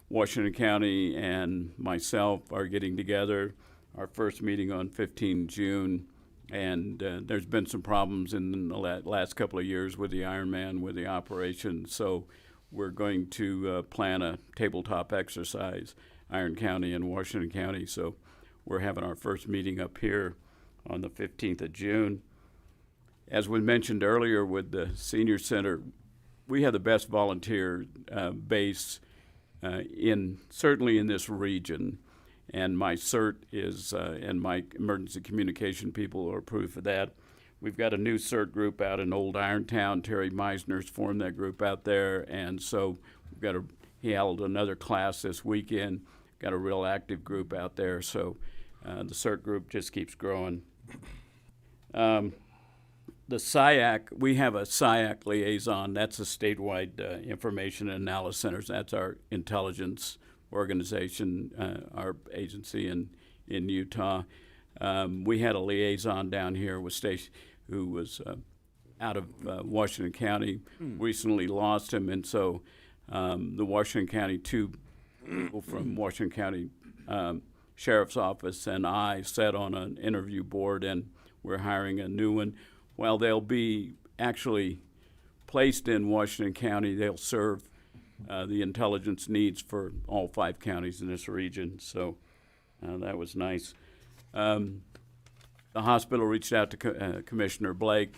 Washington County and myself are getting together. Our first meeting on 15 June, and there's been some problems in the last couple of years with the Ironman, with the operation, so we're going to plan a tabletop exercise, Iron County and Washington County. So we're having our first meeting up here on the 15th of June. As we mentioned earlier with the Senior Center, we have the best volunteer base certainly in this region. And my CERT is, and my emergency communication people are proof of that. We've got a new CERT group out in Old Irontown. Terry Meisner's formed that group out there, and so he held another class this weekend. Got a real active group out there, so the CERT group just keeps growing. The SIAC, we have a SIAC liaison. That's a statewide information and analysis centers. That's our intelligence organization, our agency in Utah. We had a liaison down here with Stacy, who was out of Washington County, recently lost him, and so the Washington County, two people from Washington County Sheriff's Office and I sat on an interview board, and we're hiring a new one. While they'll be actually placed in Washington County, they'll serve the intelligence needs for all 5 counties in this region, so that was nice. The hospital reached out to Commissioner Blake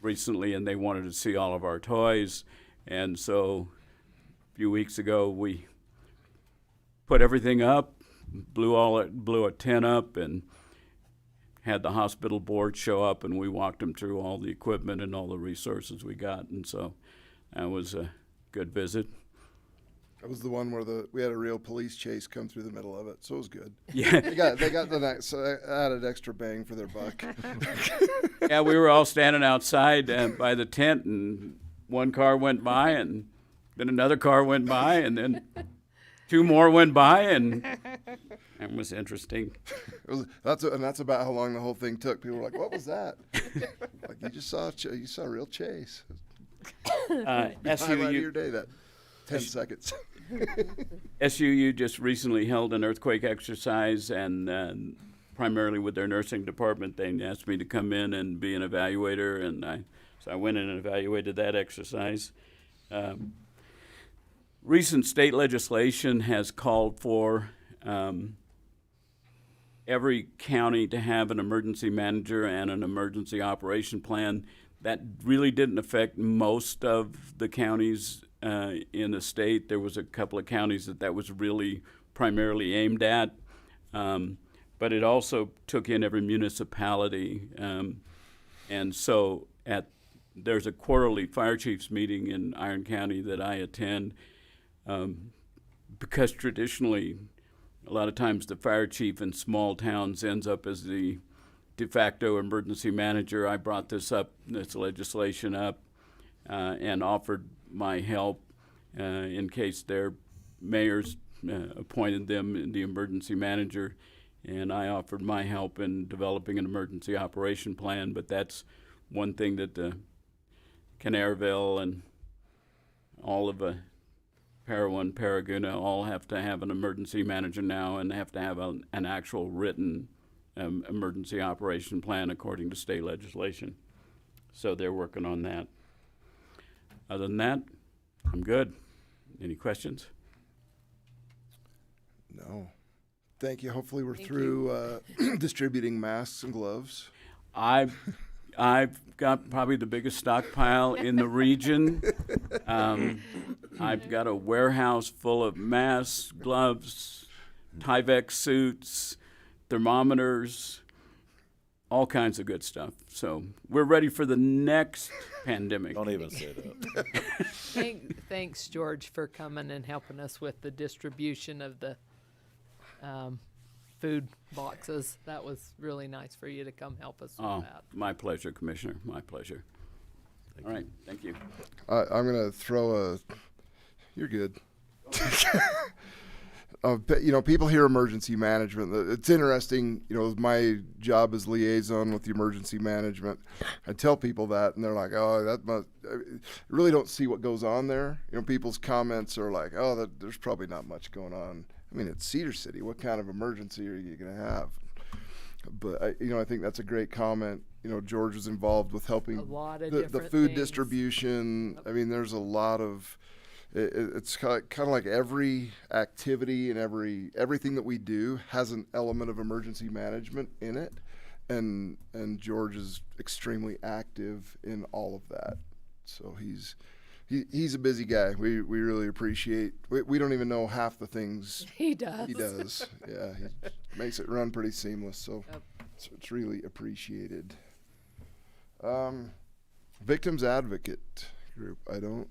recently, and they wanted to see all of our toys. And so a few weeks ago, we put everything up, blew a tent up, and had the hospital board show up, and we walked them through all the equipment and all the resources we got. And so that was a good visit. That was the one where we had a real police chase come through the middle of it, so it was good. Yeah. they got the nice added extra bang for their buck. Yeah, we were all standing outside by the tent, and one car went by, and then another car went by, and then 2 more went by, and it was interesting. That's about how long the whole thing took. People were like, "What was that?" Like, you just saw a real chase. Highlight of your day, that 10 seconds. SUU just recently held an earthquake exercise, and primarily with their nursing department, they asked me to come in and be an evaluator, and so I went in and evaluated that exercise. Recent state legislation has called for every county to have an emergency manager and an emergency operation plan. That really didn't affect most of the counties in the state. There was a couple of counties that was really primarily aimed at, but it also took in every municipality. And so there's a quarterly fire chiefs meeting in Iron County that I attend, because traditionally a lot of times the fire chief in small towns ends up as the de facto emergency manager. I brought this legislation up, and offered my help in case their mayors appointed them the emergency manager, and I offered my help in developing an emergency operation plan. But that's one thing that the Canairville and all of Parowan, Paraguna all have to have an emergency manager now, and have to have an actual written emergency operation plan according to state legislation. So they're working on that. Other than that, I'm good. Any questions? No. Thank you. Hopefully we're Thank through distributing masks and gloves. I've got probably the biggest stockpile in the region. I've got a warehouse full of masks, gloves, Tyvek suits, thermometers, all kinds of good stuff. So we're ready for the next pandemic. Don't even say that. Thanks, George, for coming and helping us with the distribution of the food boxes. That was really nice for you to come help us with Oh, that. my pleasure, Commissioner. My pleasure. All right, thank you. I'm going to throw a. You're good. People hear emergency management. It's interesting. My job as liaison with the emergency management. I tell people that, and they're like, "Oh, that must." I really don't see what goes on there. People's comments are like, "Oh, there's probably not much going on." I mean, it's Cedar City. What kind of emergency are you going to have? But I think that's a great comment. George was involved with helping A lot of the different food things. distribution. I mean, there's a lot of. It's kind of like every activity and everything that we do has an element of emergency management in it, and George is extremely active in all of that. So he's a busy guy. We really appreciate. We don't even know half the things He does. he does. Yeah, he makes it run pretty seamless. So, so it's really appreciated. Victims Advocate Group. I don't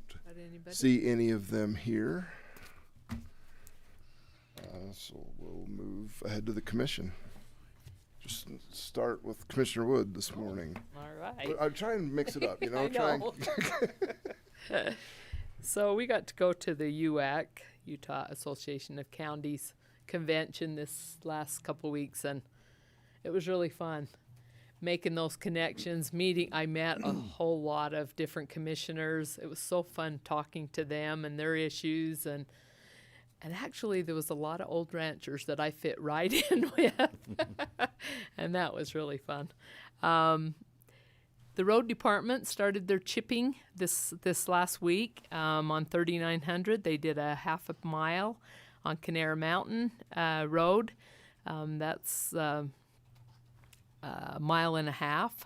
see any of them here. So we'll move ahead to the commission. Just start with Commissioner Wood this morning. All right. I'm trying to mix it up, I know. So we got to go to the UAC, Utah Association of Counties convention this last couple weeks, and it was really fun. Making those connections, I met a whole lot of different commissioners. It was so fun talking to them and their issues, and actually there was a lot of old ranchers that I fit right in with, and that was really fun. The road department started their chipping this last week on 3900. They did a half a mile on Canara Mountain Road. That's a mile and a half.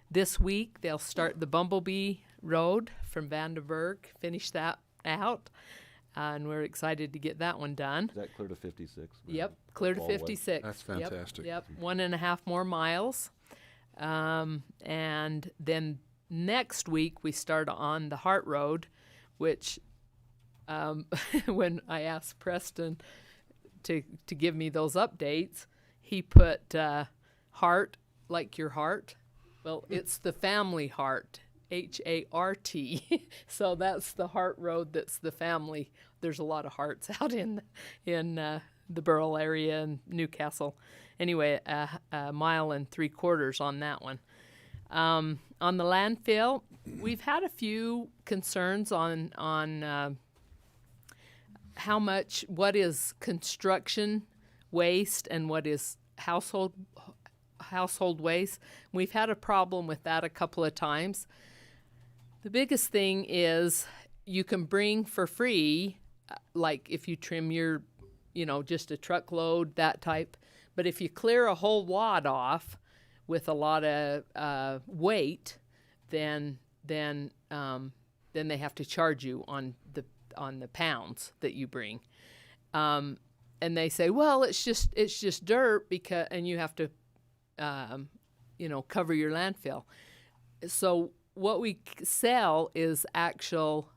This week they'll start the Bumblebee Road from Vandenberg, finish that out, and we're excited to get that one done. Is that clear to 56? Yep, clear to All the way? 56. That's fantastic. Yep, 1.5 more miles. And then next week we start on the Hart Road, which when I asked Preston to give me those updates, he put heart like your heart. Well, it's the family heart, H-A-R-T. So that's the Hart Road. That's the family. There's a lot of hearts out in the Burrell area and Newcastle. Anyway, a mile and 3/4 on that one. On the landfill, we've had a few concerns on what is construction waste and what is household waste. We've had a problem with that a couple of times. The biggest thing is you can bring for free, like if you trim your, just a truckload, that type. But if you clear a whole lot off with a lot of weight, then they have to charge you on the pounds that you bring. And they say, well, it's just dirt and you have to, cover your landfill. So what we sell is actual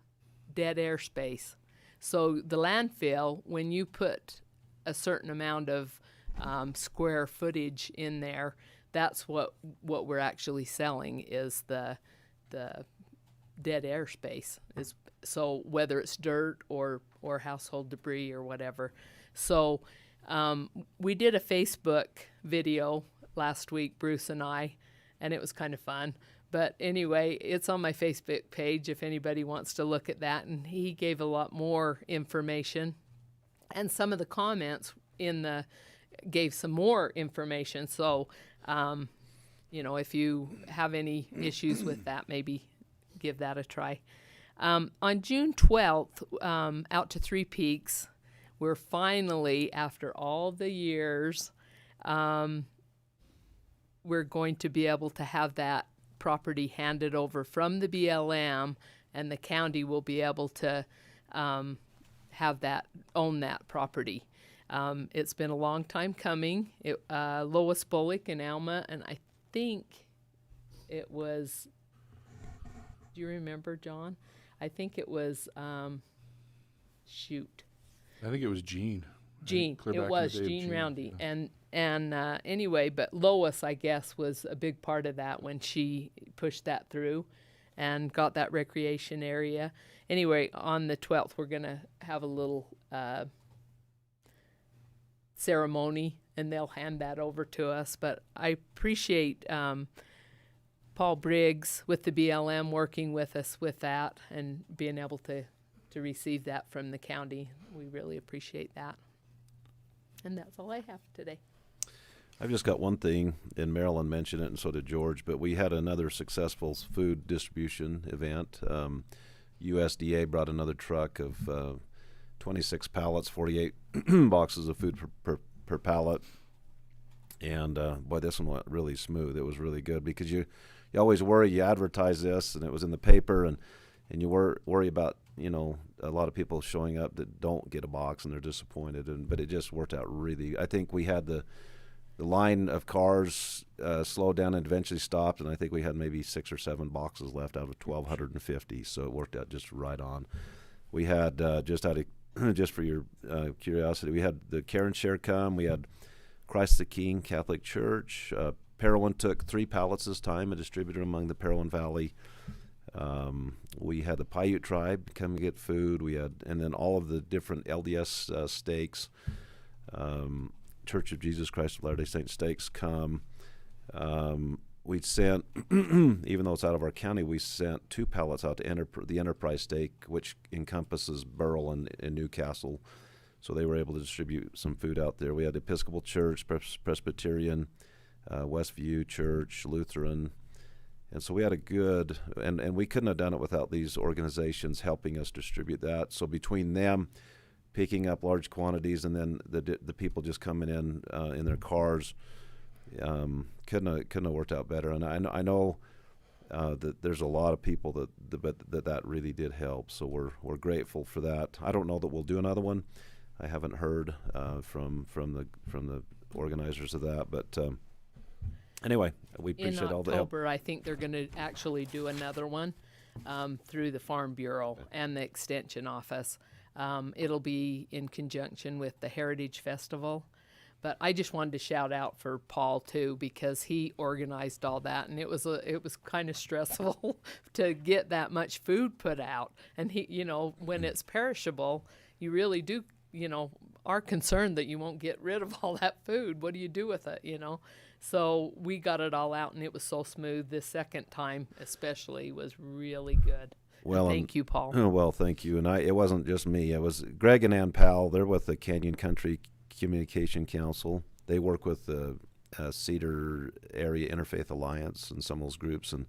dead air space. So the landfill, when you put a certain amount of square footage in there, that's what we're actually selling is the dead air space. So whether it's dirt or household debris or whatever. So we did a Facebook video last week, Bruce and I, and it was kind of fun. But anyway, it's on my Facebook page if anybody wants to look at that. And he gave a lot more information. And some of the comments in the gave some more information. So, you know, if you have any issues with that, maybe give that a try. On June 12th, out to Three Peaks, we're finally, after all the years, we're going to be able to have that property handed over from the BLM, and the county will be able to own that property. It's been a long time coming. Lois Bullock and Alma, and I think it was, do you remember, John? I think it was, shoot. I think it was Gene. Gene, Clear it back in was the day of Gene Roundy, yeah. and anyway, but Lois, I guess, was a big part of that when she pushed that through, and got that recreation area. Anyway, on the 12th, we're gonna have a little ceremony, and they'll hand that over to us. But I appreciate Paul Briggs with the BLM working with us with that and being able to receive that from the county. We really appreciate that. And that's all I have today. I've just got one thing, and Marilyn mentioned it, and so did George, but we had another successful food distribution event. USDA brought another truck of 26 pallets, 48 boxes of food per pallet. And boy, this one went really smooth. It was really good because you always worry, you advertise this, and it was in the paper, and you worry about, you know, a lot of people showing up that don't get a box and they're disappointed. But it just worked out really. I think we had the line of cars slowed down and eventually stopped, and I think we had maybe 6 or 7 boxes left out of 1,250. So it worked out just right on. We had just for your curiosity, we had the Care and Share come. We had Christ the King Catholic Church. Parowan took 3 pallets this time and distributed among the Parowan Valley. We had the Paiute tribe come and get food. We had, and then all of the different LDS stakes, Church of Jesus Christ of Latter-day Saints stakes come. We sent, even though it's out of our county, we sent 2 pallets out to the Enterprise stake, which encompasses Burrell and Newcastle. So they were able to distribute some food out there. We had Episcopal Church, Presbyterian, Westview Church, Lutheran. And so we had a good, and we couldn't have done it without these organizations helping us distribute that. So between them picking up large quantities and then the people just coming in their cars, couldn't have worked out better. And I know that there's a lot of people that really did help. So we're grateful for that. I don't know that we'll do another one. I haven't heard from the organizers of that, but. Anyway, we appreciate all the help. In October, I think they're going to actually do another one through the Farm Bureau and the Extension Office. It'll be in conjunction with the Heritage Festival. But I just wanted to shout out for Paul, too, because he organized all that. And it was kind of stressful to get that much food put out. And, he, you know, when it's perishable, you really do, you know, are concerned that you won't get rid of all that food. What do you do with it, you know? So we got it all out, and it was so smooth. The second time especially was really good. Well, thank you, Paul. Well, thank you. And it wasn't just me. It was Greg and Ann Powell. They're with the Canyon Country Communication Council. They work with the Cedar Area Interfaith Alliance and some of those groups, and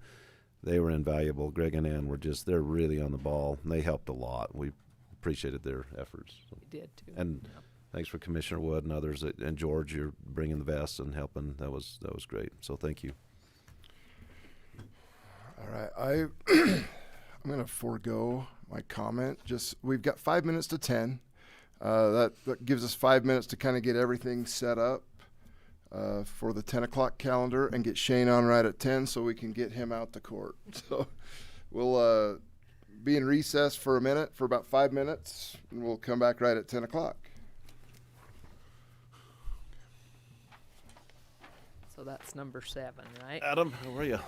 they were invaluable. Greg and Ann they're really on the ball, and they helped a lot. We appreciated their efforts. We did, too. And thanks for Commissioner Wood and others, and George, you're bringing the vests and helping. That was great. So thank you. All right, I'm going to forego my comment. We've got 5 minutes to 10. That gives us 5 minutes to kind of get everything set up for the 10 o'clock calendar and get Shane on right at 10 so we can get him out to court. So we'll be in recess for a minute, for about 5 minutes, and we'll come back right at 10 o'clock. So that's number 7, right? Adam, how are you?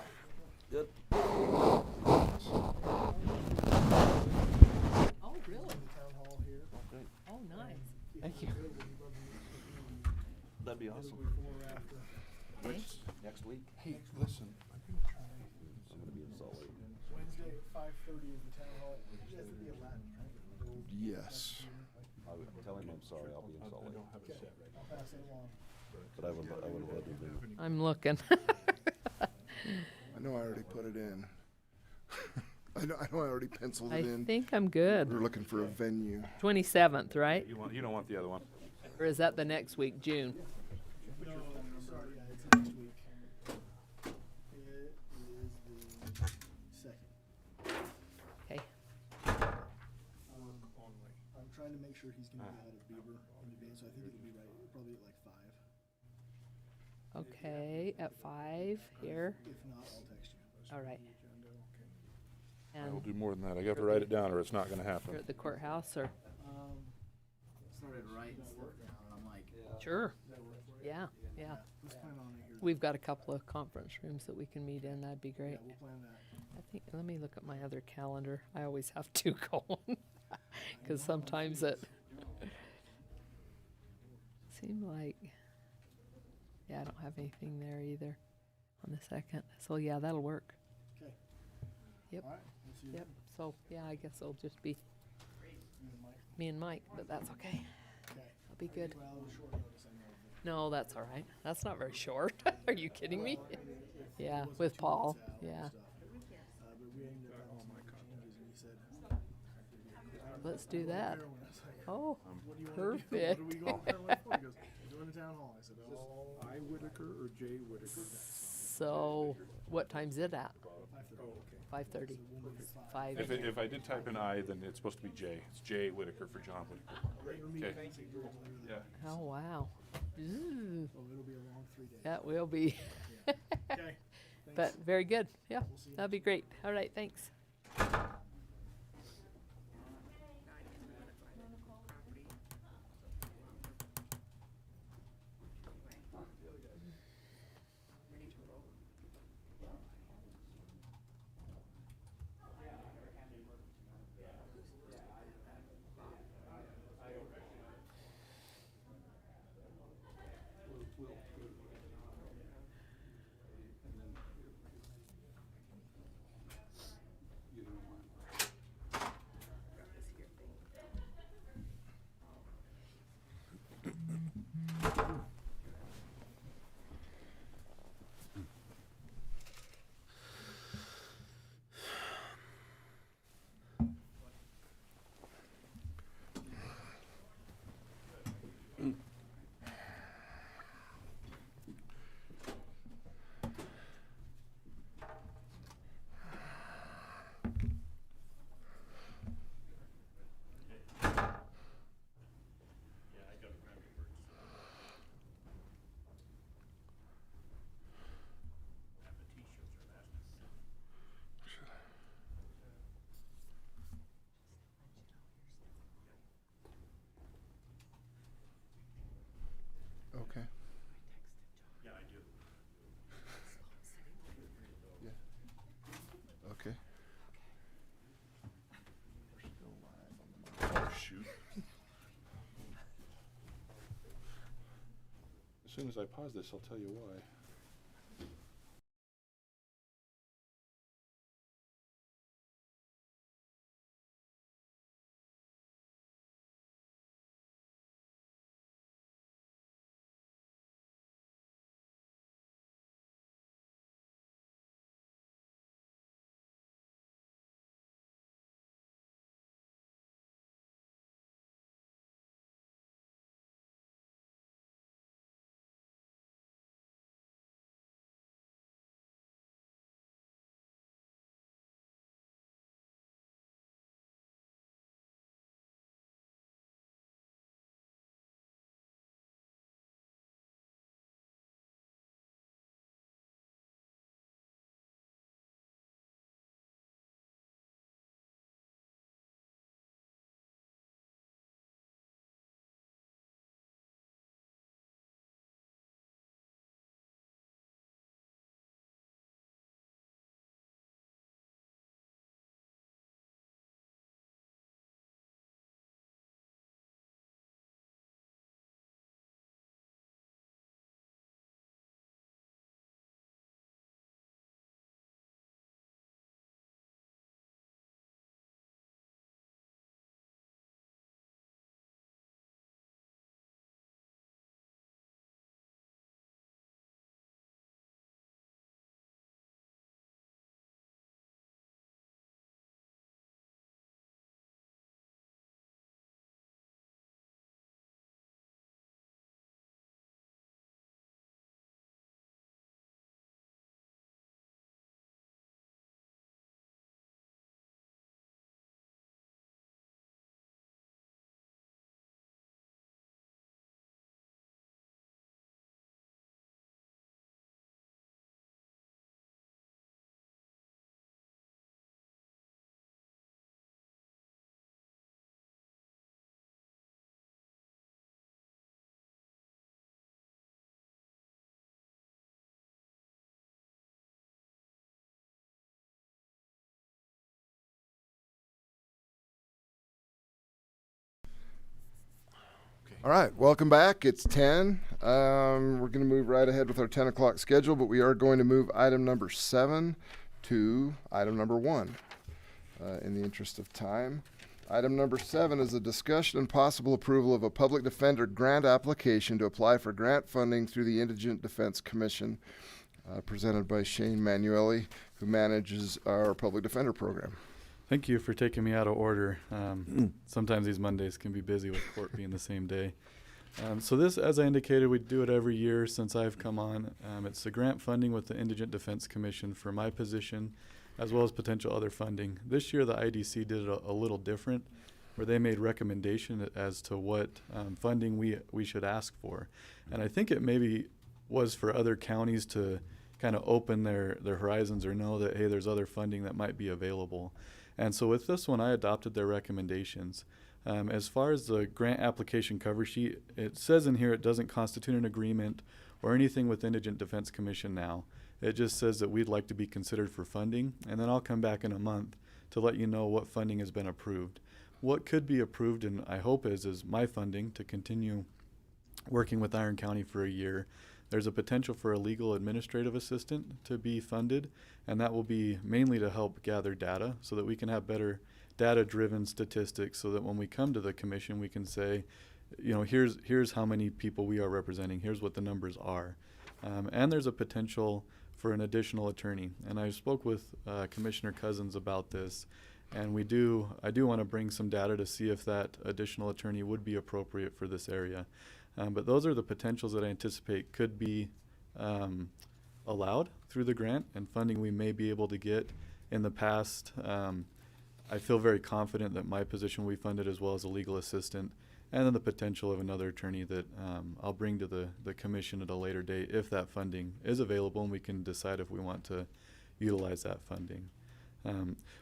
Good. Oh, really? Oh, nice. Thank you. That'd be awesome. Next week? Hey, listen. I'm going to be in Salt Lake. Wednesday at 5:30 is the town hall. You guys will be at Latin, right? Yes. Tell him I'm sorry. I'll be in Salt Lake. I'll pass it along. but I would love to do. I'm looking. I know I already put it in. I know I already penciled I it in. think I'm good. We're looking for a venue. 27th, right? You don't want the other one. Or is that the next week, June? No, sorry, yeah, it's next week. It is the second. Okay. I'm trying to make sure he's gonna be out of Beaver in advance, so I think it'll be right, probably at like 5. Okay, at 5 here. If not, I'll text you. All right. I will And do more than that. I have to write it down or it's not gonna happen. you're at the courthouse, or? Started writing stuff down, and I'm like, Sure. Yeah, yeah. Let's plan on it here. We've got a couple of conference rooms that we can meet in. That'd be great. Yeah, we'll plan that. I think, let me look at my other calendar. I always have two going. Because sometimes it seemed like, yeah, I don't have anything there either on the 2nd. So yeah, that'll work. Okay. Yep. All right, we'll see you Yep. So yeah, I guess it'll just be then, Mike. me and Mike, but that's okay. Okay. That'll be good. Well, it was short notice, I know. but- No, that's all right. That's not very short. Are you kidding me? Well, I mean, if it Yeah, wasn't with 2 Paul. months out and Yeah. stuff. But we ended up having some changes, and he said, Let's do that. "Heroin." I was like, Oh, "What do you wanna do? perfect. What are we going for heroin for?" He goes, "We're doing the town hall." I said, "Oh, I Whitaker or Jay Whitaker? So what time's it at? 5:30. 5:30. So we'll make it 5. If I did type in I, then it's supposed to be J. It's Jay Whitaker for John Whitaker. We're meeting Okay. at St. George later that Yeah. Oh, wow. Ooh, Oh, it'll be a long 3 days. that will be. Okay. But very good. Yeah, We'll see you that'd be great. All right, thanks. Okay. Okay. Oh, shoot. As soon as I pause this, I'll tell you why. All right, welcome back. It's 10. We're going to move right ahead with our 10 o'clock schedule, but we are going to move item number 7 to item number 1 in the interest of time. Item number 7 is a discussion and possible approval of a public defender grant application to apply for grant funding through the Indigent Defense Commission, presented by Shane Manueli, who manages our public defender program. Thank you for taking me out of order. Sometimes these Mondays can be busy with court being the same day. So this, as I indicated, we do it every year since I've come on. It's the grant funding with the Indigent Defense Commission for my position, as well as potential other funding. This year, the IDC did it a little different, where they made recommendation as to what funding we should ask for. And I think it maybe was for other counties to kind of open their horizons or know that, hey, there's other funding that might be available. And so with this one, I adopted their recommendations. As far as the grant application cover sheet, it says in here it doesn't constitute an agreement or anything with Indigent Defense Commission now. It just says that we'd like to be considered for funding, and then I'll come back in a month to let you know what funding has been approved. What could be approved, and I hope is my funding to continue working with Iron County for a year. There's a potential for a legal administrative assistant to be funded, and that will be mainly to help gather data so that we can have better data-driven statistics so that when we come to the commission, we can say, you know, here's how many people we are representing, here's what the numbers are. And there's a potential for an additional attorney. And I spoke with Commissioner Cousins about this, and I do want to bring some data to see if that additional attorney would be appropriate for this area. But those are the potentials that I anticipate could be allowed through the grant and funding we may be able to get. In the past, I feel very confident that my position will be funded, as well as a legal assistant, and then the potential of another attorney that I'll bring to the commission at a later date if that funding is available, and we can decide if we want to utilize that funding.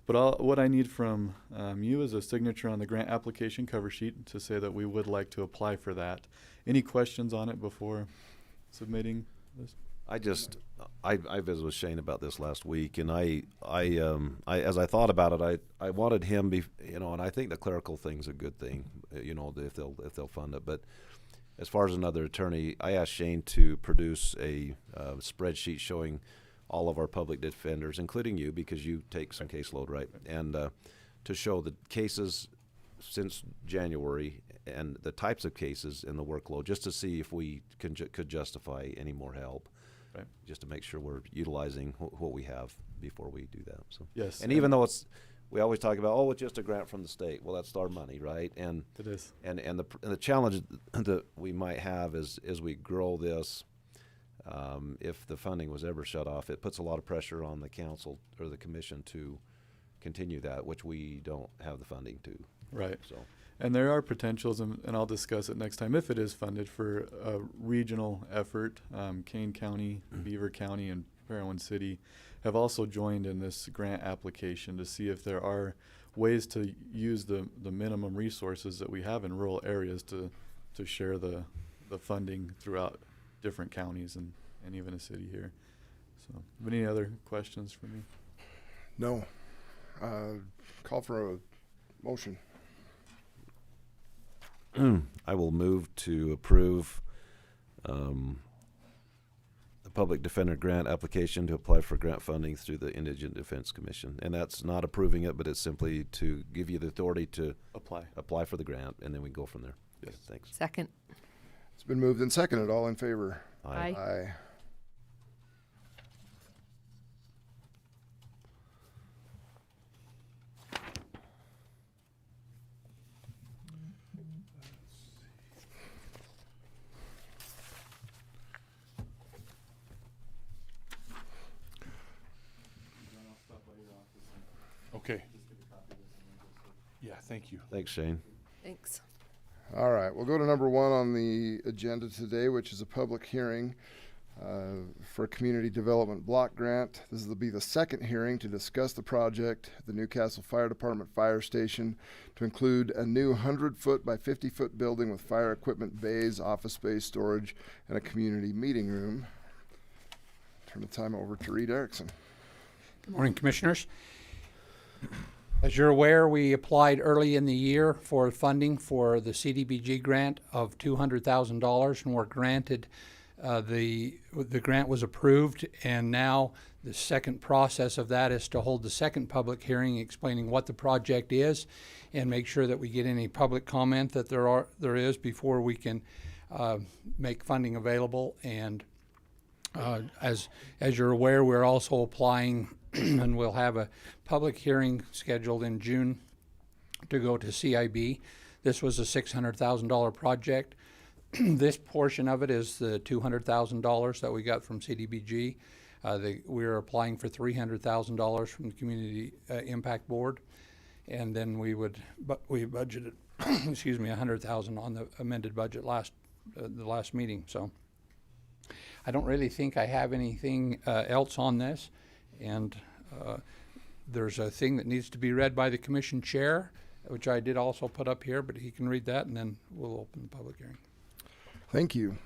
But what I need from you is a signature on the grant application cover sheet to say that we would like to apply for that. Any questions on it before submitting this? I visited with Shane about this last week, and I as I thought about it, I wanted him, and I think the clerical thing's a good thing, if they'll fund it. But as far as another attorney, I asked Shane to produce a spreadsheet showing all of our public defenders, including you, because you take some caseload, right? And to show the cases since January and the types of cases and the workload, just to see if we could justify any more help. Right. Just to make sure we're utilizing what we have before we do that. So yes. And even though we always talk about, it's just a grant from the state. Well, that's our money, right? And it is. And the challenge that we might have is as we grow this, if the funding was ever shut off, it puts a lot of pressure on the council or the commission to continue that, which we don't have the funding to. Right. So. And there are potentials, and I'll discuss it next time if it is funded, for a regional effort. Kane County, Beaver County, and Parowan City have also joined in this grant application to see if there are ways to use the minimum resources that we have in rural areas to share the funding throughout different counties and even a city here. So, any other questions for me? No. Call for a motion. I will move to approve the public defender grant application to apply for grant funding through the Indigent Defense Commission. And that's not approving it, but it's simply to give you the authority to apply for the grant, and then we go from there. Yes. Thanks. Second. It's been moved and seconded. All in favor? Aye. Aye. Okay. Yeah, thank you. Thanks, Shane. Thanks. All right, we'll go to number 1 on the agenda today, which is a public hearing for a community development block grant. This will be the second hearing to discuss the project, the Newcastle Fire Department Fire Station, to include a new 100-foot by 50-foot building with fire equipment bays, office space, storage, and a community meeting room. Turn the time over to Reed Erickson. Good morning, Commissioners. As you're aware, we applied early in the year for funding for the CDBG grant of $200,000 and were granted, the grant was approved, and now the second process of that is to hold the second public hearing explaining what the project is and make sure that we get any public comment that there is before we can make funding available. And as you're aware, we're also applying and we'll have a public hearing scheduled in June to go to CIB. This was a $600,000 project. This portion of it is the $200,000 that we got from CDBG. We're applying for $300,000 from the Community Impact Board, and then we budgeted, excuse me, $100,000 on the amended budget the last meeting. So I don't really think I have anything else on this, and there's a thing that needs to be read by the commission chair, which I did also put up here, but he can read that, and then we'll open the public hearing. Thank you.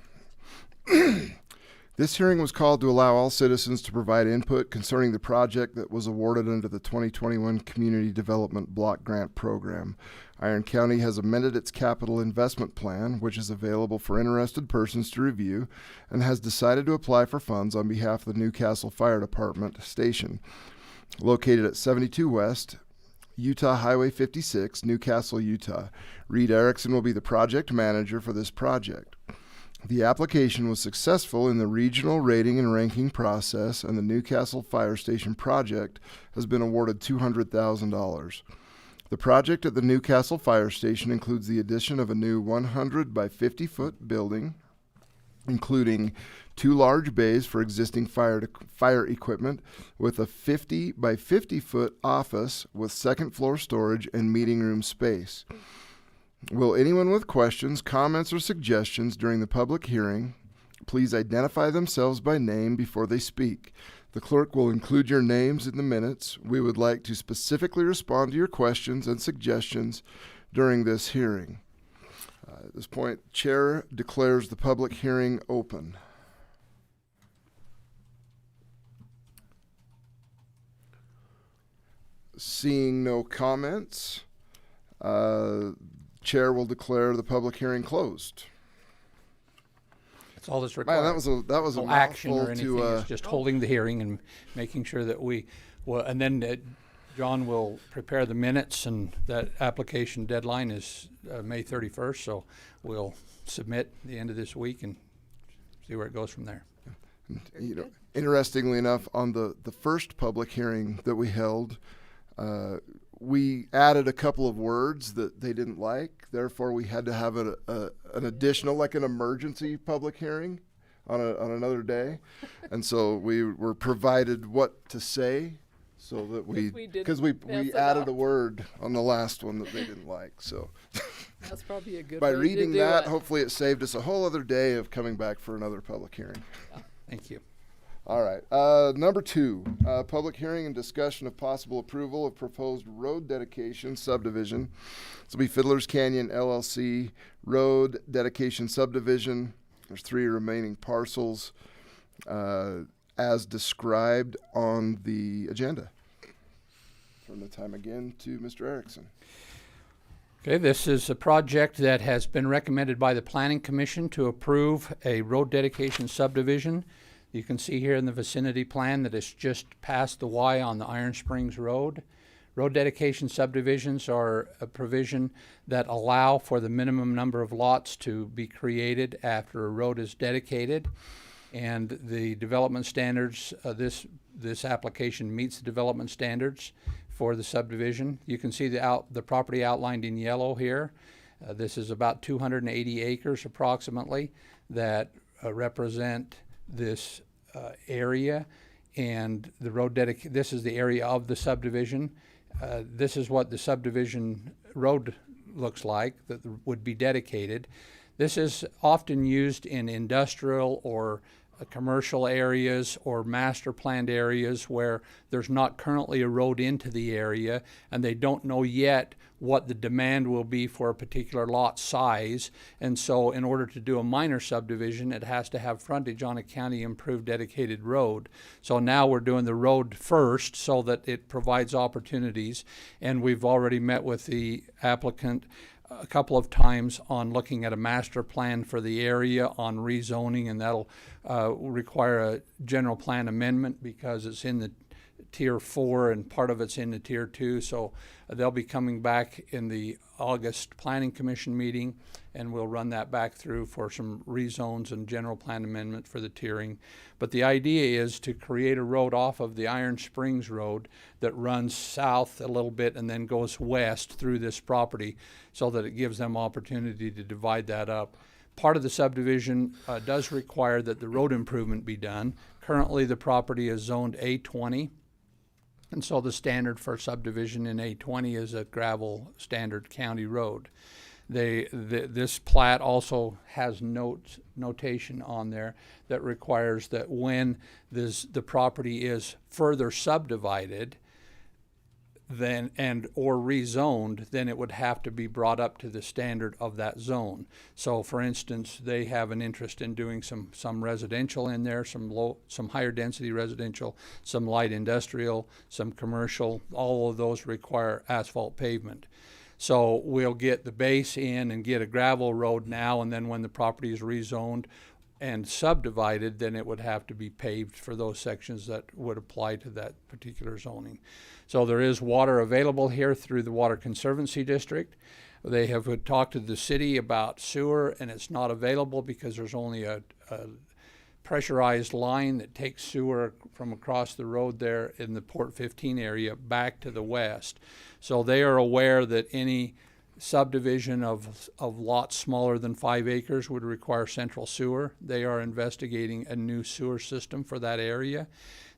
This hearing was called to allow all citizens to provide input concerning the project that was awarded under the 2021 Community Development Block Grant Program. Iron County has amended its capital investment plan, which is available for interested persons to review, and has decided to apply for funds on behalf of the Newcastle Fire Department Station, located at 72 West Utah Highway 56, Newcastle, Utah. Reed Erickson will be the project manager for this project. The application was successful in the regional rating and ranking process, and the Newcastle Fire Station project has been awarded $200,000. The project at the Newcastle Fire Station includes the addition of a new 100 by 50 foot building, including 2 large bays for existing fire equipment, with a 50 by 50 foot office with second floor storage and meeting room space. Will anyone with questions, comments, or suggestions during the public hearing please identify themselves by name before they speak? The clerk will include your names in the minutes. We would like to specifically respond to your questions and suggestions during this hearing. At this point, Chair declares the public hearing open. Seeing no comments, Chair will declare the public hearing closed. That's all that's required. Man, that was a no action or mouthful anything. It's just holding the hearing and making sure that and then John will prepare the minutes, and that application deadline is May 31st. So we'll submit the end of this week and see where it goes from there. You know, interestingly enough, on the first public hearing that we held, we added a couple of words that they didn't like. Therefore, we had to have an additional, like an emergency public hearing on another day. And so we were provided what to say, so that because we added a word on the last one that they didn't like. So that's probably a good by way reading to do that, it. hopefully it saved us a whole other day of coming back for another public hearing. Yeah, thank you. All right. Number 2, public hearing and discussion of possible approval of proposed road dedication subdivision. This will be Fiddler's Canyon LLC road dedication subdivision. There's 3 remaining parcels as described on the agenda. Turn the time again to Mr. Erickson. Okay, this is a project that has been recommended by the Planning Commission to approve a road dedication subdivision. You can see here in the vicinity plan that it's just past the Y on the Iron Springs Road. Road dedication subdivisions are a provision that allow for the minimum number of lots to be created after a road is dedicated. And the development standards, this application meets the development standards for the subdivision. You can see the property outlined in yellow here. This is about 280 acres approximately that represent this area, and the road this is the area of the subdivision. This is what the subdivision road looks like that would be dedicated. This is often used in industrial or commercial areas or master planned areas where there's not currently a road into the area, and they don't know yet what the demand will be for a particular lot size. And so in order to do a minor subdivision, it has to have frontage on a county improved dedicated road. So now we're doing the road first so that it provides opportunities. And we've already met with the applicant a couple of times on looking at a master plan for the area on rezoning, and that'll require a general plan amendment because it's in the Tier 4 and part of it's in the Tier 2. So they'll be coming back in the August Planning Commission meeting, and we'll run that back through for some rezones and general plan amendment for the tiering. But the idea is to create a road off of the Iron Springs Road that runs south a little bit and then goes west through this property so that it gives them opportunity to divide that up. Part of the subdivision does require that the road improvement be done. Currently, the property is zoned A20. And so the standard for subdivision in A20 is a gravel standard county road. This plat also has notation on there that requires that when the property is further subdivided or rezoned, then it would have to be brought up to the standard of that zone. So for instance, they have an interest in doing some residential in there, some higher density residential, some light industrial, some commercial. All of those require asphalt pavement. So we'll get the base in and get a gravel road now, and then when the property is rezoned and subdivided, then it would have to be paved for those sections that would apply to that particular zoning. So there is water available here through the Water Conservancy District. They have talked to the city about sewer, and it's not available because there's only a pressurized line that takes sewer from across the road there in the Port 15 area back to the west. So they are aware that any subdivision of lots smaller than 5 acres would require central sewer. They are investigating a new sewer system for that area.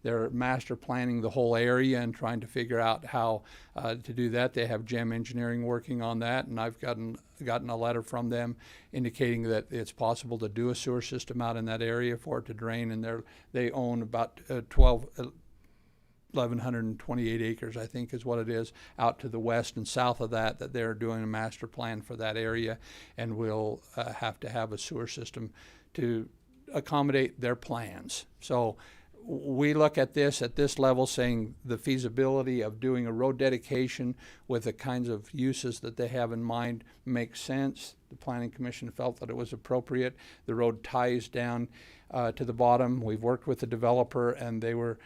They're master planning the whole area and trying to figure out how to do that. They have GEM Engineering working on that, and I've gotten a letter from them indicating that it's possible to do a sewer system out in that area for it to drain, and they own about 1,128 acres, I think is what it is, out to the west and south of that they're doing a master plan for that area, and will have to have a sewer system to accommodate their plans. So we look at this level saying the feasibility of doing a road dedication with the kinds of uses that they have in mind makes sense. The Planning Commission felt that it was appropriate. The road ties down to the bottom. We've worked with the developer, and they were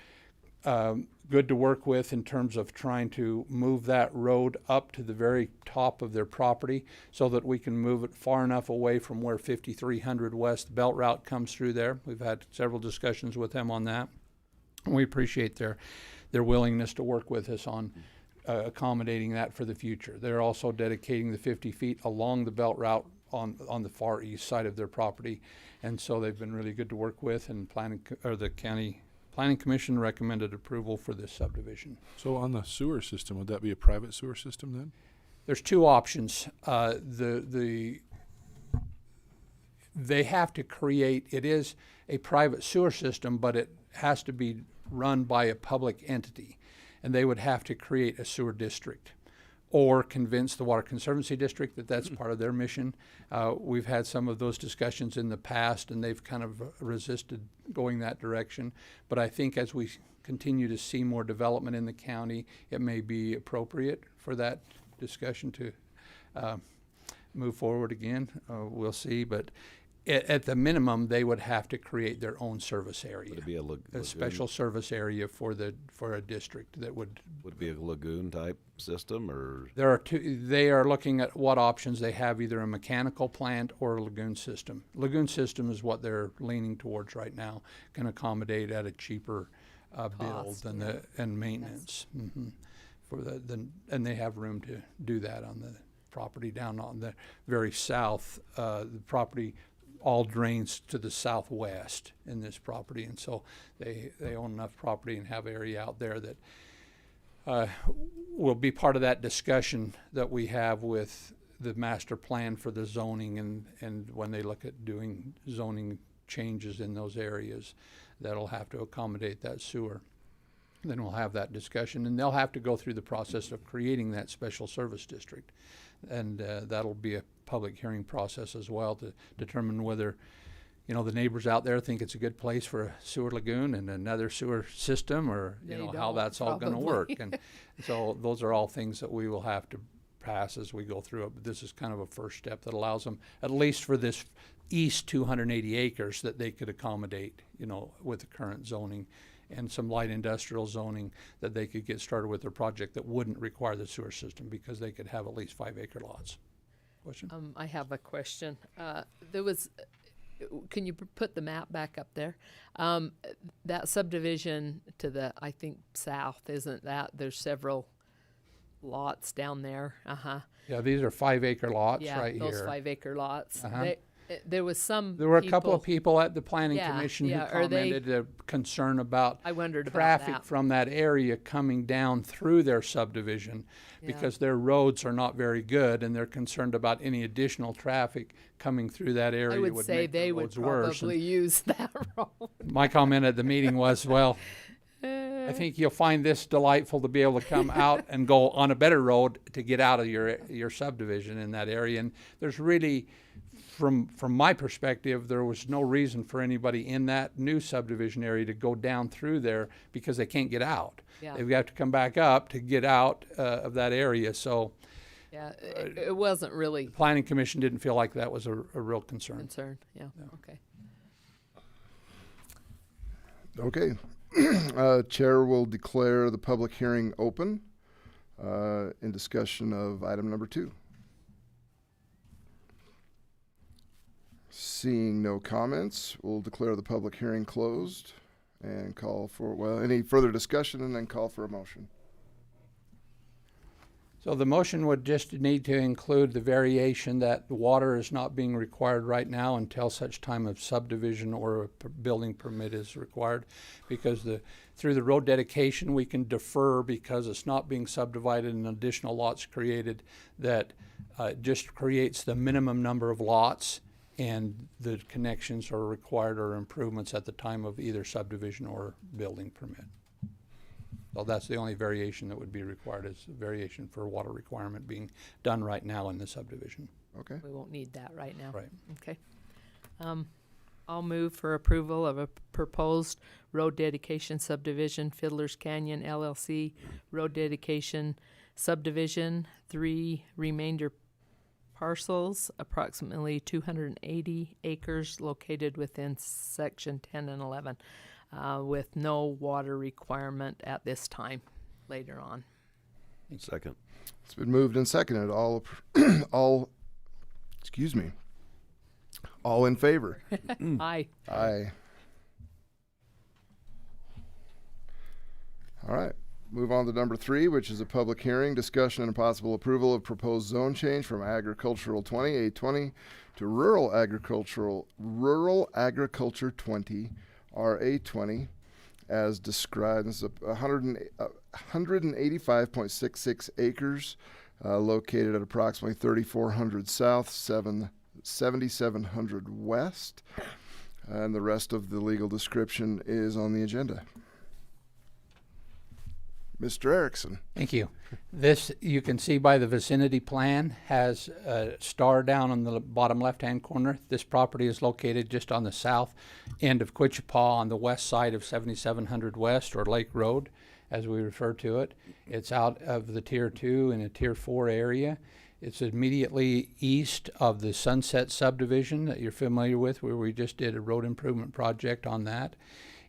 good to work with in terms of trying to move that road up to the very top of their property so that we can move it far enough away from where 5300 West Belt Route comes through there. We've had several discussions with them on that. We appreciate their willingness to work with us on accommodating that for the future. They're also dedicating the 50 feet along the Belt Route on the far east side of their property, and so they've been really good to work with, and the County Planning Commission recommended approval for this subdivision. So on the sewer system, would that be a private sewer system then? There's two options. They have to create, it is a private sewer system, but it has to be run by a public entity, and they would have to create a sewer district or convince the Water Conservancy District that that's part of their mission. We've had some of those discussions in the past, and they've kind of resisted going that direction. But I think as we continue to see more development in the county, it may be appropriate for that discussion to move forward again. We'll see, but at the minimum, they would have to create their own service area. Would it be a special service area for a district that would. Would it be a lagoon type system, or? There are two. They are looking at what options they have, either a mechanical plant or a lagoon system. Lagoon system is what they're leaning towards right now. Can accommodate at a cheaper bill than and maintenance. And they have room to do that on the property down on the very south. The property all drains to the southwest in this property, and so they own enough property and have area out there that will be part of that discussion that we have with the master plan for the zoning, and when they look at doing zoning changes in those areas that'll have to accommodate that sewer. Then we'll have that discussion, and they'll have to go through the process of creating that special service district. And that'll be a public hearing process as well to determine whether, you know, the neighbors out there think it's a good place for a sewer lagoon and another sewer system, or, you They know, how don't, that's all gonna work. probably. And so those are all things that we will have to pass as we go through it. But this is kind of a first step that allows them, at least for this east 280 acres, that they could accommodate, you know, with the current zoning, and some light industrial zoning that they could get started with their project that wouldn't require the sewer system, because they could have at least 5 acre lots. Question? I have a question. There was, can you put the map back up there? That subdivision to the, I think, south, isn't that? There's several lots down there. Yeah, these are 5 acre lots Yeah, right those here. 5 acre lots. Uh-huh. There was some. There were a couple of people at the planning Yeah, commission who yeah, are they- commented a concern about I wondered about traffic that. from that area coming down through their subdivision, Yeah. because their roads are not very good, and they're concerned about any additional traffic coming through that area I would would say make the they would roads worse. And probably use that road. my comment at the meeting was, well, I think you'll find this delightful to be able to come out and go on a better road to get out of your subdivision in that area. And there's really, from my perspective, there was no reason for anybody in that new subdivision area to go down through there, because they can't get out. Yeah. They've got to come back up to get out of that area. So Yeah, it wasn't really the planning commission didn't feel like that was a real concern. concerned. Yeah, okay. Okay. Chair will declare the public hearing open in discussion of item number 2. Seeing no comments, we'll declare the public hearing closed and call for, well, any further discussion, and then call for a motion. So the motion would just need to include the variation that water is not being required right now until such time of subdivision or a building permit is required, because through the road dedication, we can defer, because it's not being subdivided and additional lots created, that just creates the minimum number of lots, and the connections are required or improvements at the time of either subdivision or building permit. So that's the only variation that would be required, is variation for water requirement being done right now in the subdivision. Okay. We won't need that right now. Right. Okay. I'll move for approval of a proposed road dedication subdivision, Fiddler's Canyon LLC, road dedication subdivision, 3 remainder parcels, approximately 280 acres, located within section 10 and 11, with no water requirement at this time, later on. Second. It's been moved and seconded. Excuse me. All in favor? Aye. Aye. All right. Move on to number 3, which is a public hearing, discussion and possible approval of proposed zone change from agricultural 20, A20, to rural agriculture 20, RA20, as described. This is 185.66 acres, located at approximately 3,400 south, 7,700 west. And the rest of the legal description is on the agenda. Mr. Erickson. Thank you. This, you can see by the vicinity plan, has a star down on the bottom left-hand corner. This property is located just on the south end of Quichapa, on the west side of 7700 West, or Lake Road, as we refer to it. It's out of the Tier 2 in a Tier 4 area. It's immediately east of the Sunset subdivision that you're familiar with, where we just did a road improvement project on that.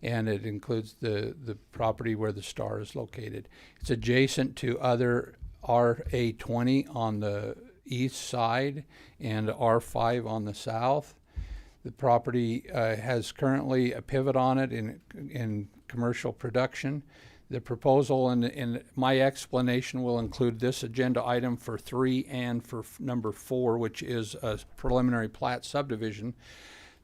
And it includes the property where the star is located. It's adjacent to other RA20 on the east side and R5 on the south. The property has currently a pivot on it in commercial production. The proposal and my explanation will include this agenda item for 3 and for number 4, which is a preliminary plat subdivision.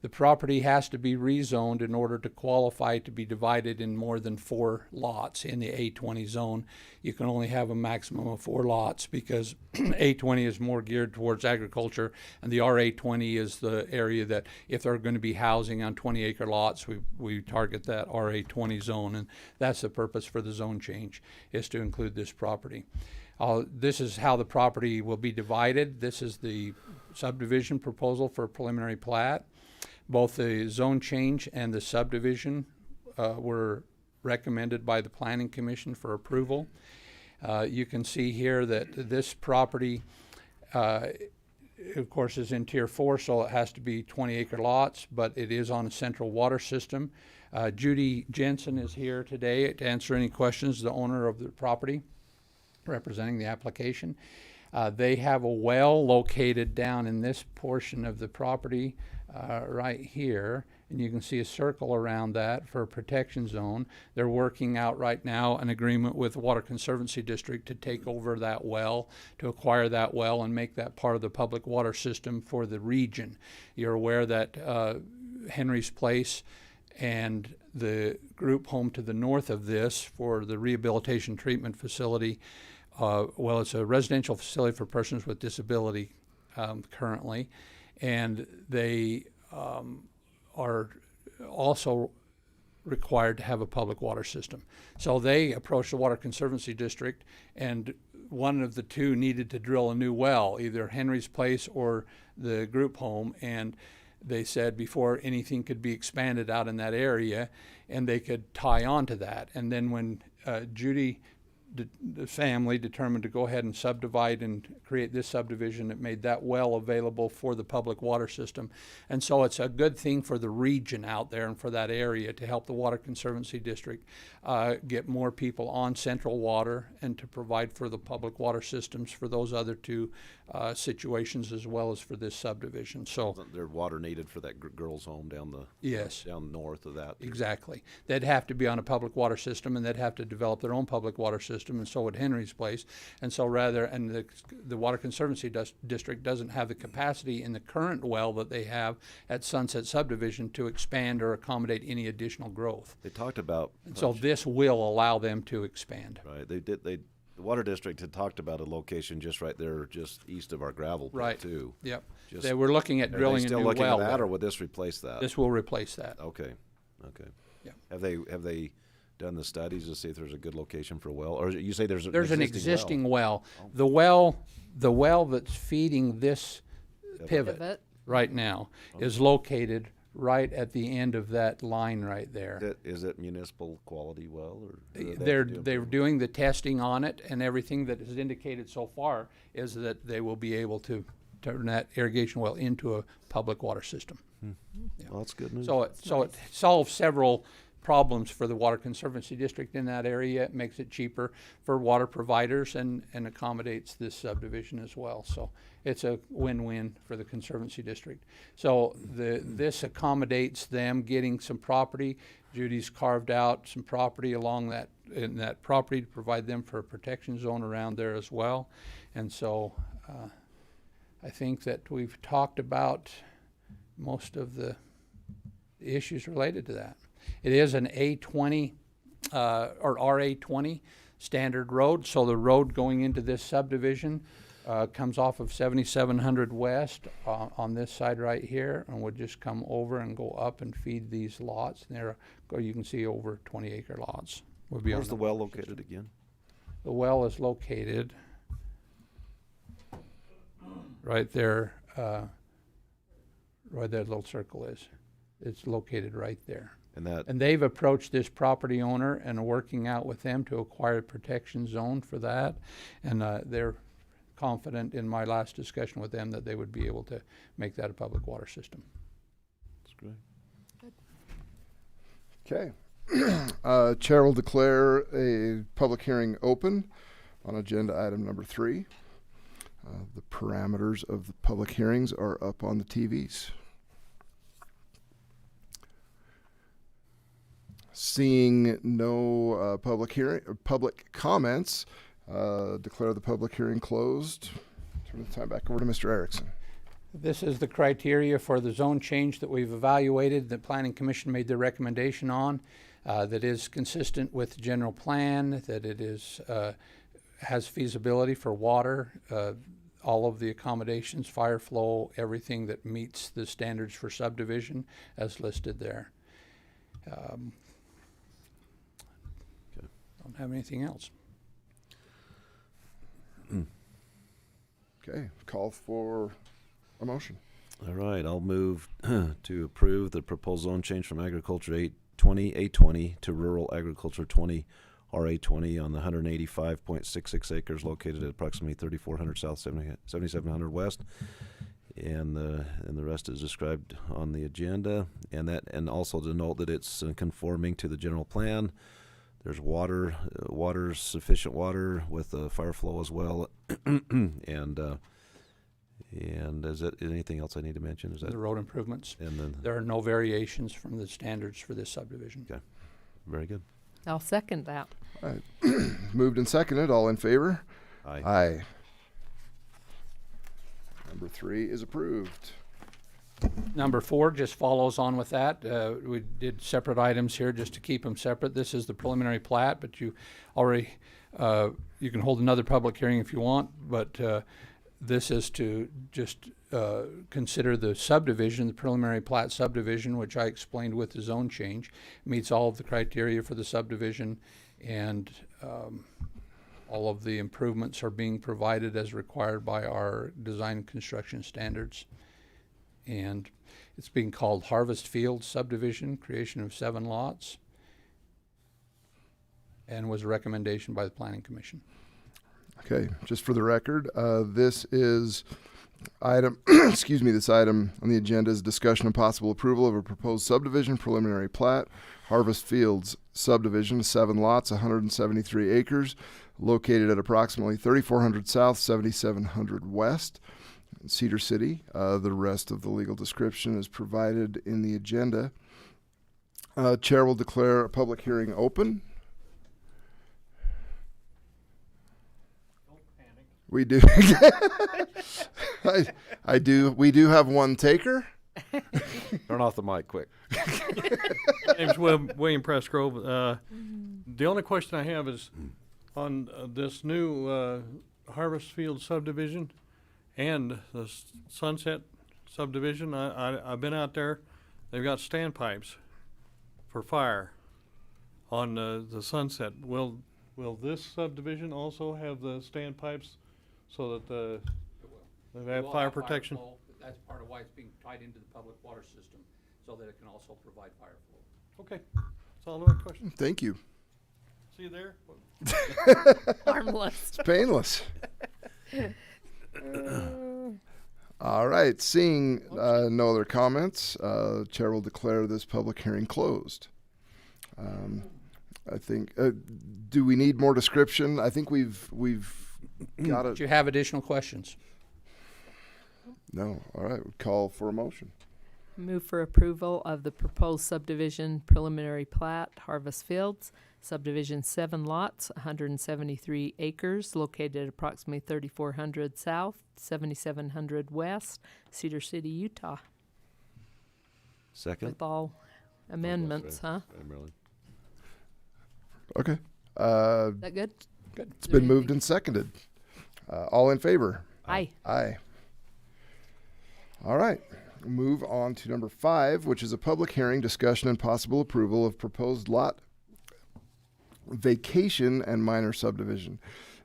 the property has to be rezoned in order to qualify to be divided in more than 4 lots in the A20 zone. You can only have a maximum of 4 lots because A20 is more geared towards agriculture, and the RA20 is the area that if they're going to be housing on 20-acre lots, we target that RA20 zone, and that's the purpose for the zone change, is to include this property. This is how the property will be divided. This is the subdivision proposal for preliminary plat. Both the zone change and the subdivision were recommended by the Planning Commission for approval. You can see here that this property, of course, is in Tier 4, so it has to be 20-acre lots, but it is on a central water system. Judy Jensen is here today to answer any questions, the owner of the property, representing the application. They have a well located down in this portion of the property right here, and you can see a circle around that for a protection zone. They're working out right now an agreement with the Water Conservancy District to take over that well, to acquire that well and make that part of the public water system for the region. You're aware that Henry's Place and the group home to the north of this for the rehabilitation treatment facility, well, it's a residential facility for persons with disability currently, and they are also required to have a public water system. So they approached the Water Conservancy District, and one of the two needed to drill a new well, either Henry's Place or the group home, and they said before anything could be expanded out in that area, and they could tie on to that. And then when Judy, the family, determined to go ahead and subdivide and create this subdivision, it made that well available for the public water system. And so it's a good thing for the region out there and for that area to help the Water Conservancy District get more people on central water and to provide for the public water systems for those other two situations as well as for this subdivision. So Wasn't there water needed for that girls' home down the yes, down north of that? exactly. They'd have to be on a public water system, and they'd have to develop their own public water system, and so would Henry's Place. And so the Water Conservancy District doesn't have the capacity in the current well that they have at Sunset Subdivision to expand or accommodate any additional growth. They talked about. And so this will allow them to expand. Right. The Water District had talked about a location just right there, just east of our gravel pit Right. too. Yep. Just, They were looking at are drilling they a still new looking well at that, there. or would this replace that? This will replace that. Okay. Okay. Yeah. Have they done the studies to see if there's a good location for a well, or you say there's There's an existing well. Oh. The well that's feeding this pivot Pivot. right now is located right at the end of that line right there. Is it municipal quality well, or do they have to They're do they're improvement? doing the testing on it, and everything that is indicated so far is that they will be able to turn that irrigation well into a public water system. Well, that's good news. So it solves several problems for the Water Conservancy District in that area. It makes it cheaper for water providers and accommodates this subdivision as well. So it's a win-win for the Conservancy District. So this accommodates them getting some property. Judy's carved out some property along in that property to provide them for a protection zone around there as well. And so I think that we've talked about most of the issues related to that. It is an A20 or RA20 standard road, so the road going into this subdivision comes off of 7700 West on this side right here, and would just come over and go up and feed these lots. And there, you can see over 20-acre lots. Would be Where's on the well located again? The well is located right there, where that little circle is. It's located right there. And they've approached this property owner and are working out with them to acquire a protection zone for that. And they're confident in my last discussion with them that they would be able to make that a public water system. That's great. Okay. Chair will declare a public hearing open on agenda item number 3. The parameters of the public hearings are up on the TVs. Seeing no public comments, declare the public hearing closed. Turn the time back over to Mr. Erickson. This is the criteria for the zone change that we've evaluated. The Planning Commission made the recommendation on, that is consistent with the general plan, that it is, has feasibility for water, all of the accommodations, fire flow, everything that meets the standards for subdivision as listed there. Don't have anything else. Okay, call for a motion. All right, I'll move to approve the proposed zone change from agriculture A20 to rural agriculture 20 RA20 on the 185.66 acres located at approximately 3,400 south, 7,700 west. And the rest is described on the agenda, and also to note that it's conforming to the general plan. There's sufficient water with fire flow as well, and is it anything else I need to mention? Is that The road improvements. And then There are no variations from the standards for this subdivision. okay, very good. I'll second that. All right. Moved and seconded. All in favor? Aye. Aye. Number 3 is approved. Number 4 just follows on with that. We did separate items here just to keep them separate. This is the preliminary plat, but you already, you can hold another public hearing if you want, but this is to just consider the subdivision, the preliminary plat subdivision, which I explained with the zone change, meets all of the criteria for the subdivision, and all of the improvements are being provided as required by our design and construction standards. And it's being called Harvest Field Subdivision, creation of 7 lots, and was a recommendation by the Planning Commission. Okay, just for the record, this is item, excuse me, this item on the agenda is discussion and possible approval of a proposed subdivision preliminary plat, Harvest Fields subdivision, 7 lots, 173 acres, located at approximately 3,400 south, 7,700 west, Cedar City. The rest of the legal description is provided in the agenda. Chair will declare a public hearing open. We do. I do. We do have one taker. Turn off the mic quick. My name's William Pressgrove. The only question I have is on this new Harvest Field subdivision and the Sunset subdivision. I've been out there. They've got standpipes for fire on the Sunset. Will this subdivision also have the standpipes so that they have fire protection? That's part of why it's being tied into the public water system, so that it can also provide fire flow. Okay, that's all my question. Thank you. See you there. Harmless. It's painless. All right. Seeing no other comments, Chair will declare this public hearing closed. I think. Do we need more description? I think we've got it. Do you have additional questions? No. All right. We'll call for a motion. Move for approval of the proposed subdivision preliminary plat, Harvest Fields, subdivision 7 lots, 173 acres, located at approximately 3,400 south, 7,700 west, Cedar City, Utah. Second. With all amendments, huh? Okay. Is that good? Good. It's been moved and seconded. All in favor? Aye. Aye. All right. Move on to number 5, which is a public hearing, discussion, and possible approval of proposed lot vacation and minor subdivision.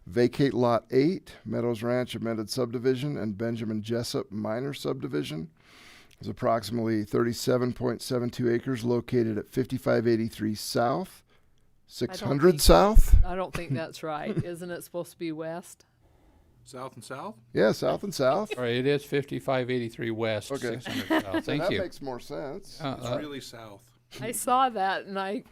Vacate Lot 8, Meadows Ranch amended subdivision, and Benjamin Jessup minor subdivision. It's approximately 37.72 acres located at 5583 South, 600 South? I don't think that's right. Isn't it supposed to be west? South and south? Yeah, south and south. All right, it is 5583 west, Okay. 600 south. Thank that you. makes more sense. It's really south. I saw that and I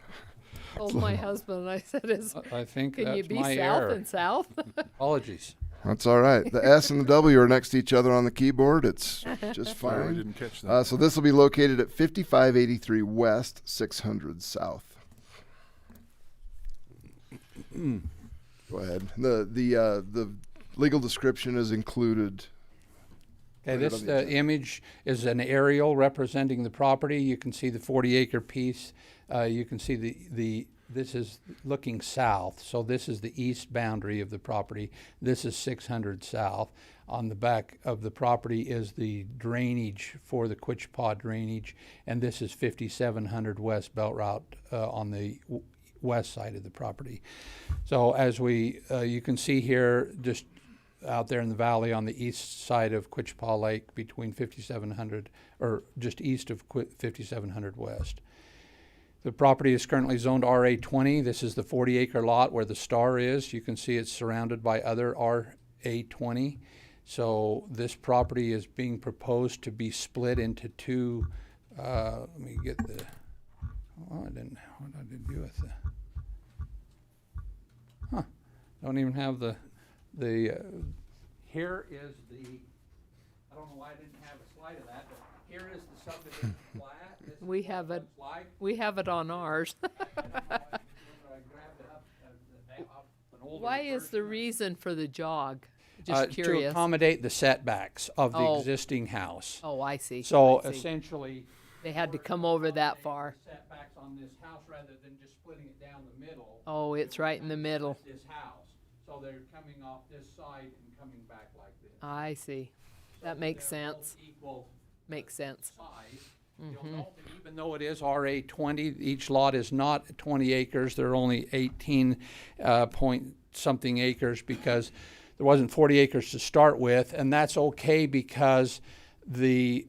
told my husband, I said, I think can you that's be my south error. and south? Apologies. That's all right. The S and the W are next to each other on the keyboard. It's just Sorry, fine. we didn't catch that. So this will be located at 5583 West, 600 South. Go ahead. The legal description is included Okay, Put it this on the agenda. image is an aerial representing the property. You can see the 40-acre piece. You can see this is looking south, so this is the east boundary of the property. This is 600 south. On the back of the property is the drainage for the Quichpaw drainage, and this is 5700 West Belt Route on the west side of the property. So as you can see here, just out there in the valley on the east side of Quichpaw Lake between 5700, or just east of 5700 West. The property is currently zoned RA20. This is the 40-acre lot where the star is. You can see it's surrounded by other RA20. So this property is being proposed to be split into two, let me get the, what did I do with the, don't even have here is the, I don't know why I didn't have a slide of that, but here is the subdivision plat. This is We what have it it. looks like. We have it on ours. I grabbed it up, an older Why is the version. reason for the jog? Just To curious. accommodate the setbacks of the Oh. existing house. Oh, I see. So I see. essentially, They had to come over that accommodate far. the setbacks on this house rather than just splitting it down the middle. Oh, it's right in the middle. This house. So they're coming off this side and coming back like this. I see. That makes They're both sense. equal Makes sense. size. You'll note that even though it is RA20, each lot is not 20 acres. They're only 18 point something acres because there wasn't 40 acres to start with, and that's okay because the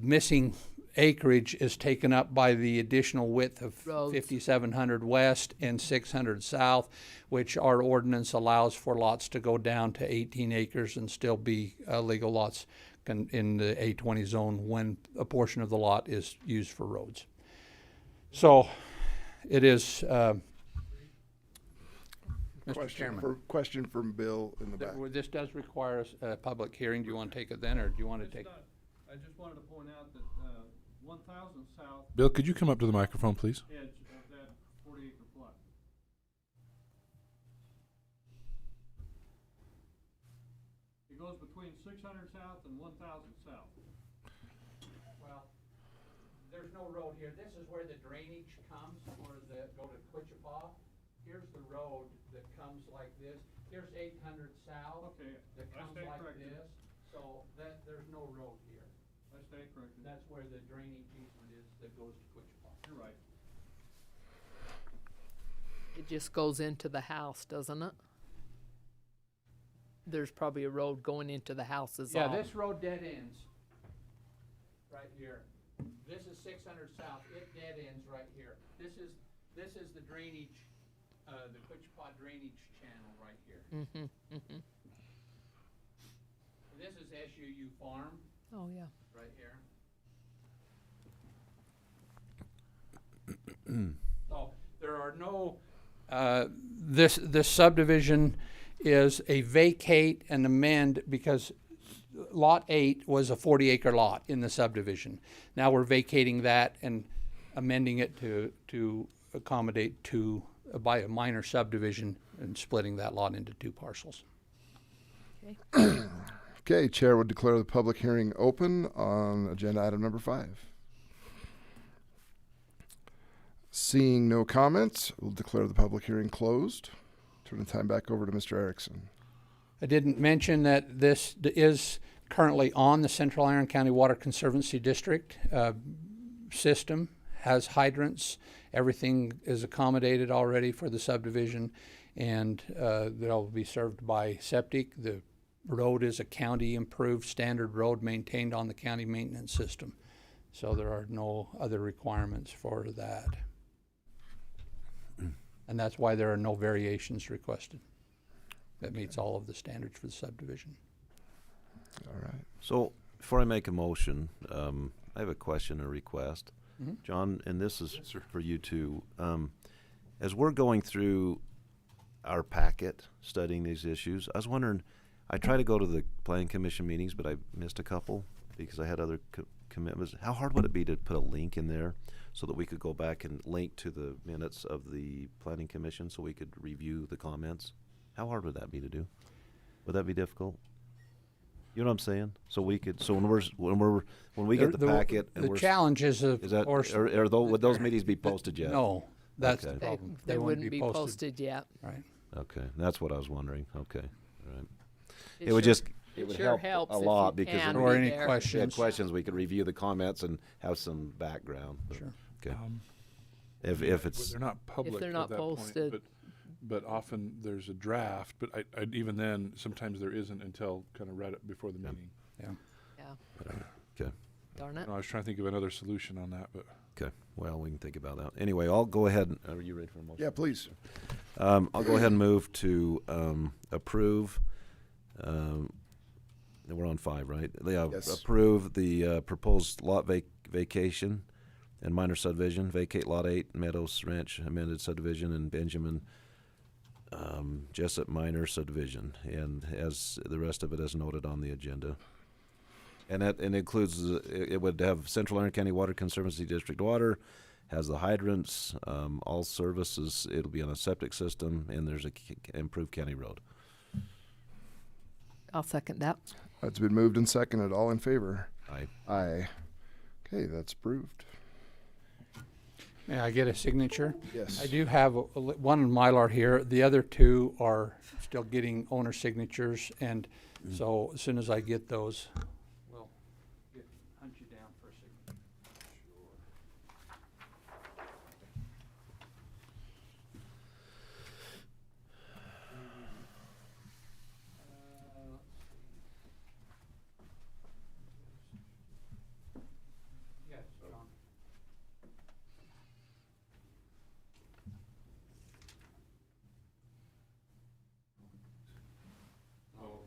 missing acreage is taken up by the additional width of Roads. 5700 west and 600 south, which our ordinance allows for lots to go down to 18 acres and still be legal lots in the A20 zone when a portion of the lot is used for roads. So it is, Mr. Chairman. Question from Bill in the back. This does require a public hearing. Do you want to take it then, or do you want to take? I just wanted to point out that 1,000 south Bill, could you come up to the microphone, please? edge of that 40-acre plot. It goes between 600 south and 1,000 south. Well, there's no road here. This is where the drainage comes, where go to Quichpaw. Here's the road that comes like this. Here's 800 south. Okay, That I comes stand like corrected. this. So there's no road here. I stand corrected. That's where the drainage easement is that goes to Quichpaw. You're right. It just goes into the house, doesn't it? There's probably a road going into the house is Yeah, all. this road dead ends right here. This is 600 south. It dead ends right here. This is the drainage, the Quichpaw drainage channel right here. This is SUU Farm Oh, yeah. right here. So there are no. This subdivision is a vacate and amend because Lot 8 was a 40-acre lot in the subdivision. Now we're vacating that and amending it to accommodate by a minor subdivision and splitting that lot into two parcels. Okay, Chair would declare the public hearing open on agenda item number 5. Seeing no comments, we'll declare the public hearing closed. Turn the time back over to Mr. Erickson. I didn't mention that this is currently on the Central Iron County Water Conservancy District system, has hydrants. Everything is accommodated already for the subdivision, and they'll be served by septic. The road is a county improved standard road maintained on the county maintenance system. So there are no other requirements for that. And that's why there are no variations requested. That meets all of the standards for the subdivision. All right. So before I make a motion, I have a question or request. Mhm. John, and this is for you too. As we're going through our packet, studying these issues, I was wondering, I try to go to the planning commission meetings, but I missed a couple because I had other commitments. How hard would it be to put a link in there so that we could go back and link to the minutes of the planning commission so we could review the comments? How hard would that be to do? Would that be difficult? You know what I'm saying? So we could, so when we get the packet and The we're. challenge is, of Is that, course, would those meetings be posted yet? no, that's the Okay. problem. They wouldn't be posted yet. Right. Okay, that's what I was wondering. Okay, all right. It It would sure- just, it would sure help helps a if lot you because can then Or be any there. if we had questions. questions, we could review the comments and have some background. but- Sure. Okay, Um, if Well, it's, they're not public they're at not that point, posted. but often there's a draft, but even then, sometimes there isn't until kind of right up before the meeting. Yeah. okay, Darn it. I was trying to think of another solution on that, but. okay, well, we can think about that. Anyway, I'll go ahead, are you ready for a motion? Yeah, please. I'll go ahead and move to approve, we're on 5, right? Yes. Approve the proposed lot vacation and minor subdivision, vacate Lot 8, Meadows Ranch amended subdivision, and Benjamin Jessup minor subdivision, and as the rest of it as noted on the agenda. And that includes, it would have Central Iron County Water Conservancy District water, has the hydrants, all services, it'll be on a septic system, and there's a improved county road. I'll second that. It's been moved and seconded. All in favor? Aye. Aye. Okay, that's approved. May I get a signature? Yes. I do have one Mylar here. The other two are still getting owner signatures, and so as soon as I get those, we'll hunt you down for a signature. Yes, John. Oh,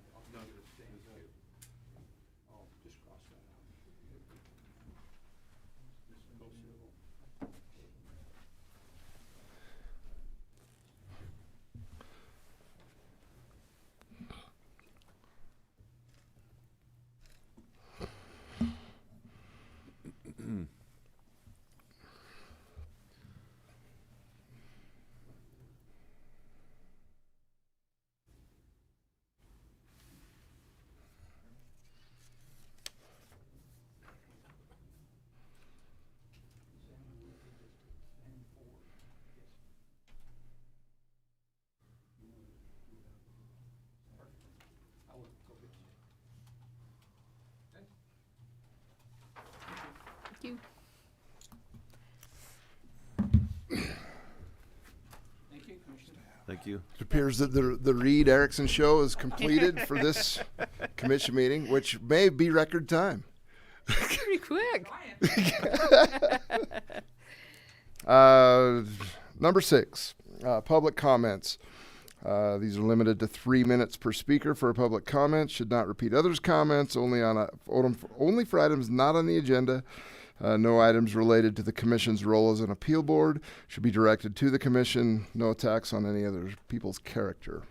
just cross that out. Thank you. Thank you, Commissioner. Thank you. It appears that the Reed Erickson show is completed for this commission meeting, which may be record time. Pretty quick. Number 6, public comments. These are limited to 3 minutes per speaker for a public comment. Should not repeat others' comments. Only for items not on the agenda. No items related to the commission's role as an appeal board should be directed to the commission. No attacks on any other people's character.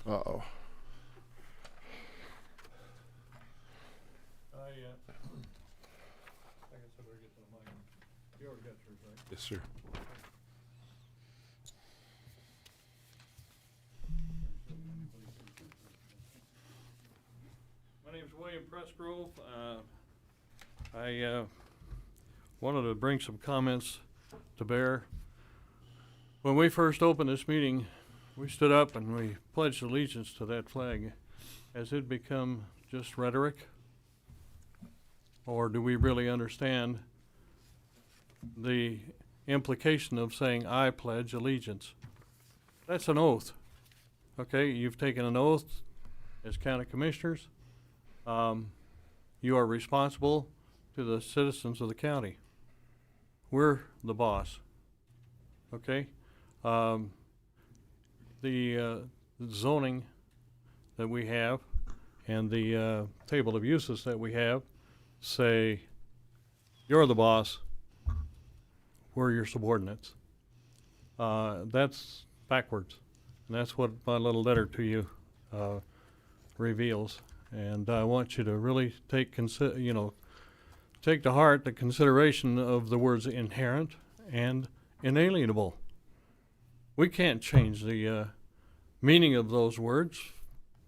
Uh-oh. Yes, sir. My name's William Pressgrove. I wanted to bring some comments to bear. When we first opened this meeting, we stood up and we pledged allegiance to that flag. Has it become just rhetoric? Or do we really understand the implication of saying, I pledge allegiance? That's an oath. Okay, you've taken an oath as county commissioners. You are responsible to the citizens of the county. We're the boss. Okay? The zoning that we have and the table of uses that we have say, you're the boss, we're your subordinates. That's backwards. And that's what my little letter to you reveals. And I want you to really take to heart the consideration of the words inherent and inalienable. we can't change the meaning of those words.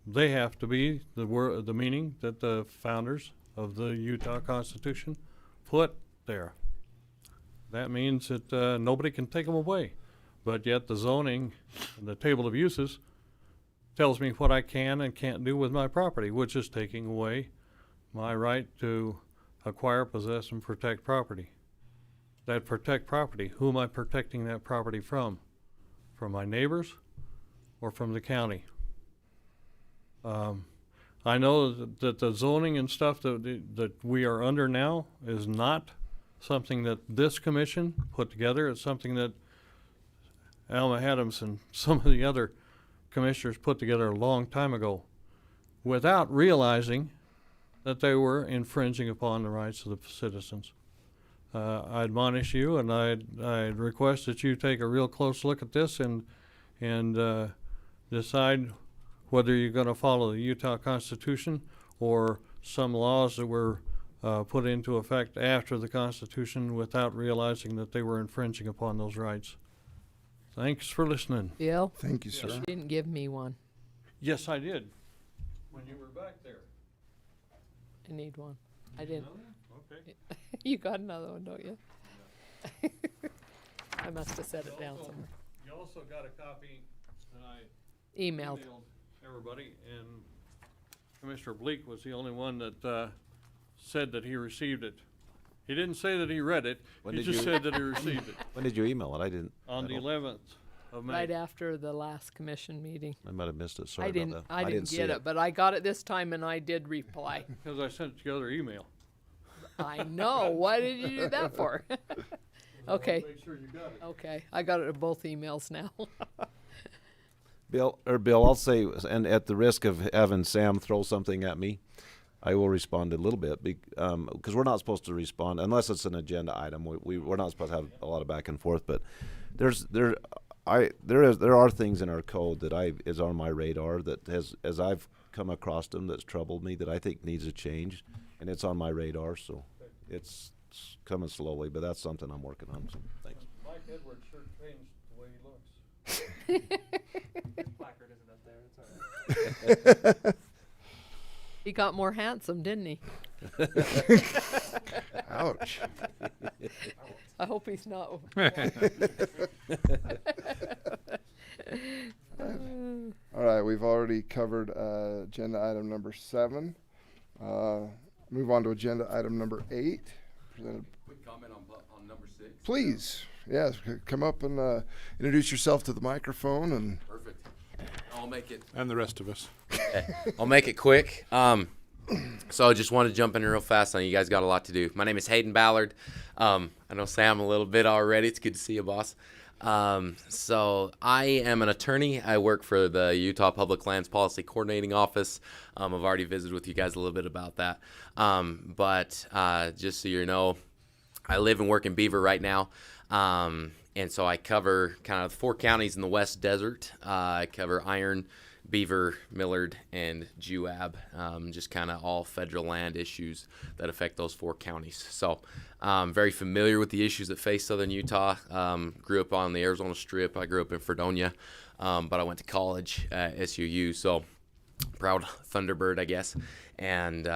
They have to be the meaning that the founders of the Utah Constitution put there. That means that nobody can take them away. But yet the zoning and the table of uses tells me what I can and can't do with my property, which is taking away my right to acquire, possess, and protect property. That protect property, who am I protecting that property from? From my neighbors or from the county? I know that the zoning and stuff that we are under now is not something that this commission put together. It's something that Alma Adams and some of the other commissioners put together a long time ago without realizing that they were infringing upon the rights of the citizens. I admonish you, and I request that you take a real close look at this and decide whether you're going to follow the Utah Constitution or some laws that were put into effect after the Constitution without realizing that they were infringing upon those rights. Thanks for listening. Bill? Thank you, sir. You didn't give me one. Yes, I did. When you were back there. I need one. I didn't. Okay. You got another one, don't you? I must have set it down somewhere. You also got a copy that I Emailed. everybody, and Commissioner Bleak was the only one that said that he received it. He didn't say that he read it. When He did just you- said that he received it When did you email it? I didn't. on I the don't- 11th of May. Right after the last commission meeting. I might have missed it. Sorry I didn't. about that. I didn't see get it, but I got it this time, and I did reply. Because I sent the other email. I know. Why did you do that for? Okay. Make sure you got it. Okay. I got it in both emails now. Bill, I'll say, and at the risk of having Sam throw something at me, I will respond a little bit because we're not supposed to respond unless it's an agenda item. We're not supposed to have a lot of back and forth. But there are things in our code that is on my radar that as I've come across them that's troubled me that I think needs a change, and it's on my radar. So it's coming slowly, but that's something I'm working on. So thanks. Mike Edwards sure changed the way he looks. His placard isn't up there, it's all right. He got more handsome, didn't he? Ouch. I hope he's not. All right, we've already covered agenda item number 7. Move on to agenda item number 8. Presented. Quick comment on number 6. Please, yes, come up and introduce yourself to the microphone and. Perfect. I'll make it. And the rest of us. I'll make it quick. So I just wanted to jump in real fast. I know you guys got a lot to do. My name is Hayden Ballard. I know Sam a little bit already. It's good to see you, boss. So I am an attorney. I work for the Utah Public Lands Policy Coordinating Office. I've already visited with you guys a little bit about that. But just so you know, I live and work in Beaver right now. And so I cover kind of the 4 counties in the West Desert. I cover Iron, Beaver, Millard, and Juab, just kind of all federal land issues that affect those 4 counties. So I'm very familiar with the issues that face southern Utah. Grew up on the Arizona Strip. I grew up in Fredonia, but I went to college at SUU, so proud Thunderbird, I guess. And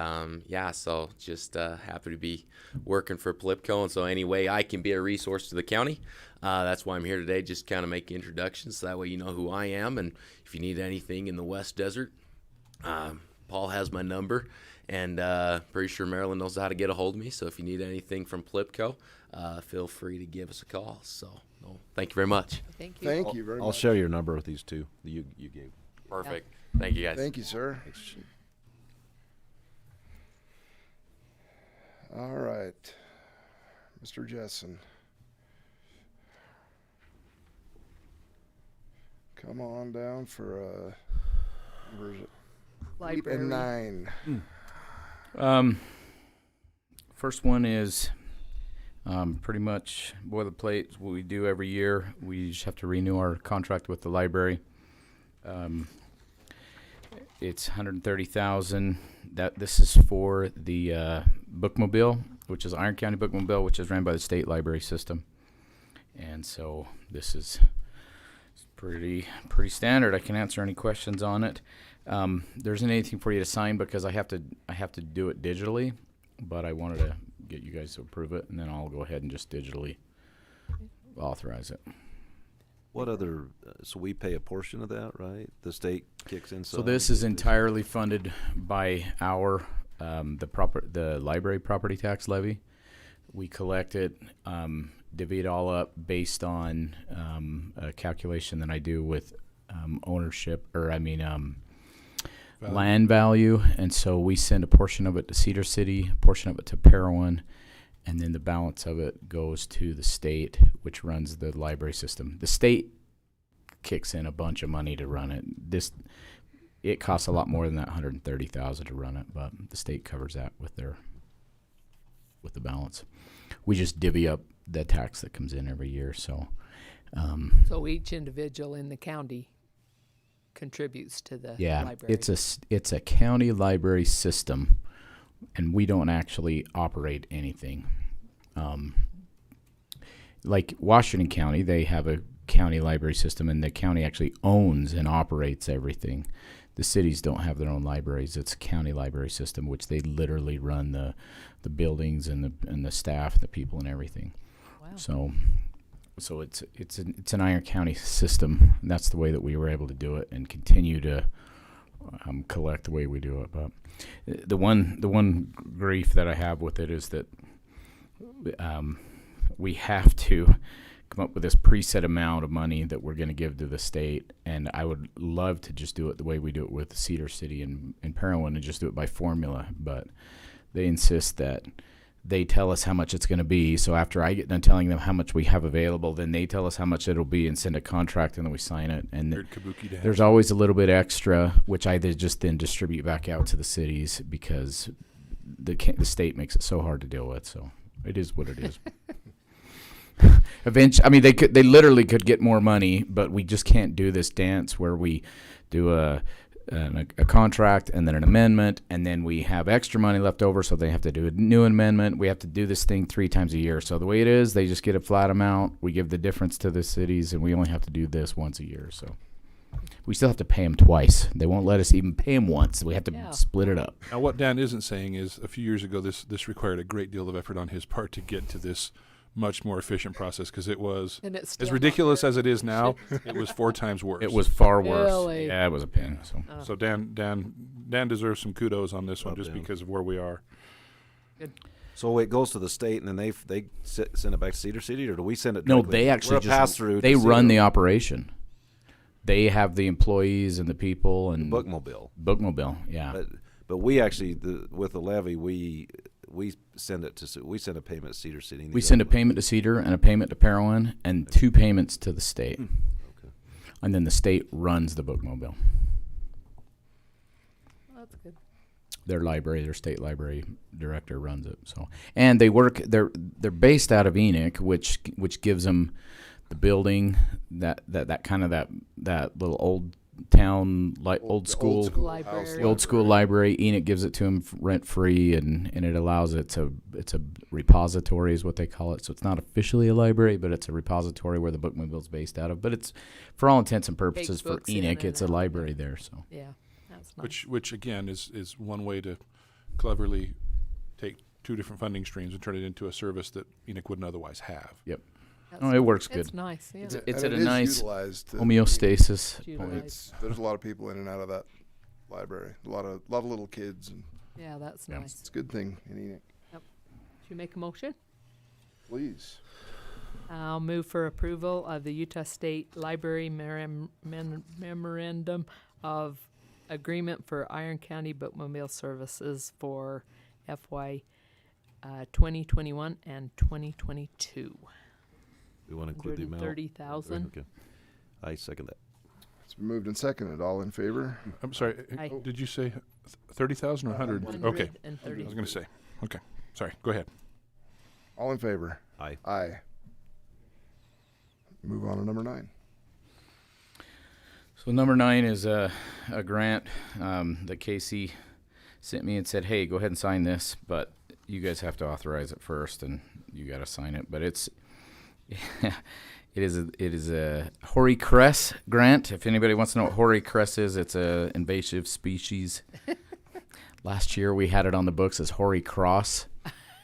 yeah, so just happy to be working for Polipco, and so any way I can be a resource to the county, that's why I'm here today, just kind of make introductions, so that way you know who I am, and if you need anything in the West Desert, Paul has my number, and pretty sure Marilyn knows how to get a hold of me, so if you need anything from Polipco, feel free to give us a call. So thank you very much. Thank you. Thank you very much. I'll share your number with these two that you gave. Perfect. Thank you, guys. Thank you, sir. All right, Mr. Jessen. Come on down for number 8 and 9. First one is pretty much boilerplate. What we do every year, we just have to renew our contract with the library. It's $130,000. This is for the bookmobile, which is Iron County Bookmobile, which is ran by the state library system. And so this is Pretty standard. I can answer any questions on it. There isn't anything for you to sign because I have to do it digitally, but I wanted to get you guys to approve it, and then I'll go ahead and just digitally authorize it. What other, so we pay a portion of that, right? The state kicks in So some? this is entirely funded by our the library property tax levy. We collect it, divvy it all up based on a calculation that I do with ownership, or land value, and so we send a portion of it to Cedar City, a portion of it to Parowan, and then the balance of it goes to the state, which runs the library system. The state kicks in a bunch of money to run it. It costs a lot more than that $130,000 to run it, but the state covers that with the balance. We just divvy up the tax that comes in every year. So each individual in the county contributes to the library. It's a county library system, and we don't actually operate anything. Like Washington County, they have a county library system, and the county actually owns and operates everything. The cities don't have their own libraries. It's a county library system, which they literally run the buildings and the staff, and the people, and everything. Wow. So it's an Iron County system, and that's the way that we were able to do it and continue to collect the way we do it. But the one grief that I have with it is that we have to come up with this preset amount of money that we're going to give to the state, and I would love to just do it the way we do it with Cedar City and Parowan and just do it by formula, but they insist that they tell us how much it's going to be. So after I get done telling them how much we have available, then they tell us how much it'll be and send a contract, and then we sign it. And there's always a little bit extra, which I just then distribute back out to the cities because the state makes it so hard to deal with. So it is what it is. Eventually, they literally could get more money, but we just can't do this dance where we do a contract and then an amendment, and then we have extra money left over, so they have to do a new amendment. We have to do this thing 3 times a year. So the way it is, they just get a flat amount. We give the difference to the cities, and we only have to do this once a year. So we still have to pay them twice. They won't let us even pay them once. We have to split it up. Now, what Dan isn't saying is a few years ago, this required a great deal of effort on his part to get to this much more efficient process, because it was as ridiculous as it is now. It was 4 times worse. It was far worse. Really? Yeah, it was a pain. So Dan deserves some kudos on this one, just because of where we are. Good. So it goes to the state, and then they send it back to Cedar City, or do we send it? No, directly? they actually We're a pass-through. They run the operation. They have the employees and the people and Bookmobile, yeah. But we actually with the levy we send a payment to Cedar City. We send a payment to Cedar and a payment to Parowan and 2 payments to the state. Okay. And then the state runs the Bookmobile. That's good. Their state library director runs it. So, and they're based out of Enoch, which gives them the building, that little old town, old school library. Enoch gives it to them rent free, and it allows it's a repository is what they call it. So it's not officially a library, but it's a repository where the Bookmobile is based out of. But it's, for all intents and purposes, for Enoch, it's a library there. So yeah, that's nice. Which again is one way to cleverly take 2 different funding streams and turn it into a service that Enoch wouldn't otherwise have. Yep. It works good. It's nice. Yeah. It's at a is nice utilized to- homeostasis point. There's a lot of people in and out of that library. A lot of little kids, and Yeah, that's nice. it's a good thing in Enoch. Yep. Should you make a motion? Please. I'll move for approval of the Utah State Library Memorandum of Agreement for Iron County Bookmobile Services for FY 2021 and 2022. We want to include the amount. $130,000. Okay. I second that. It's been moved and seconded. All in favor? I'm sorry. Aye. Did you say 30,000 or 100? Okay. I was going to say. Okay. Sorry. Go ahead. All in favor? Aye. Aye. Move on to number 9. So number 9 is a grant that Casey sent me and said, hey, go ahead and sign this, but you guys have to authorize it first, and you got to sign it. But It is a hoary cress grant. If anybody wants to know what hoary cress is, it's a invasive species. Last year we had it on the books as hoary cross,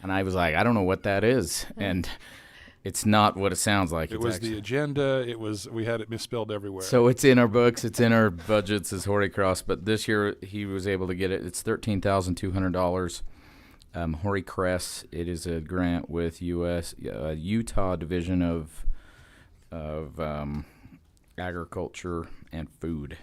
and I was like, I don't know what that is, and it's not what it sounds like. It was the agenda. We had it misspelled everywhere. So it's in our books, it's in our budgets as hoary cross, but this year he was able to get it. It's $13,200. Hoary cress. It is a grant with Utah Division of Agriculture and Food.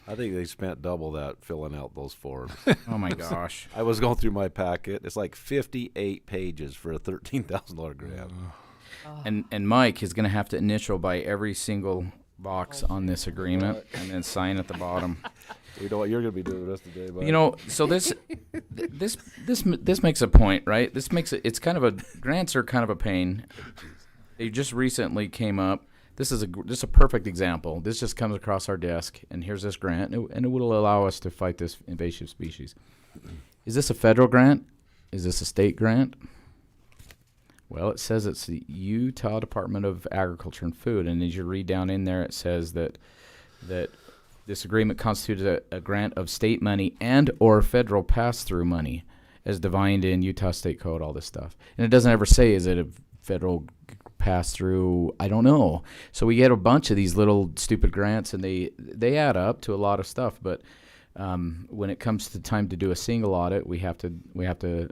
I think they spent double that filling out those forms. Oh my gosh. I was going through my packet. It's like 58 pages for a $13,000 grant. And Mike is going to have to initial by every single box on this agreement and then sign at the bottom. You know what you're going to be doing the rest of the day, bud. You know, so this makes a point, right? It's kind of grants are kind of a pain. They just recently came up. This is a perfect example. This just comes across our desk, and here's this grant, and it will allow us to fight this invasive species. Is this a federal grant? Is this a state grant? Well, it says it's the Utah Department of Agriculture and Food, and as you read down in there, it says that this agreement constitutes a grant of state money and or federal pass-through money as defined in Utah State Code, all this stuff. And it doesn't ever say, is it a federal pass-through? I don't know. So we get a bunch of these little stupid grants, and they add up to a lot of stuff. But when it comes to time to do a single audit, we have to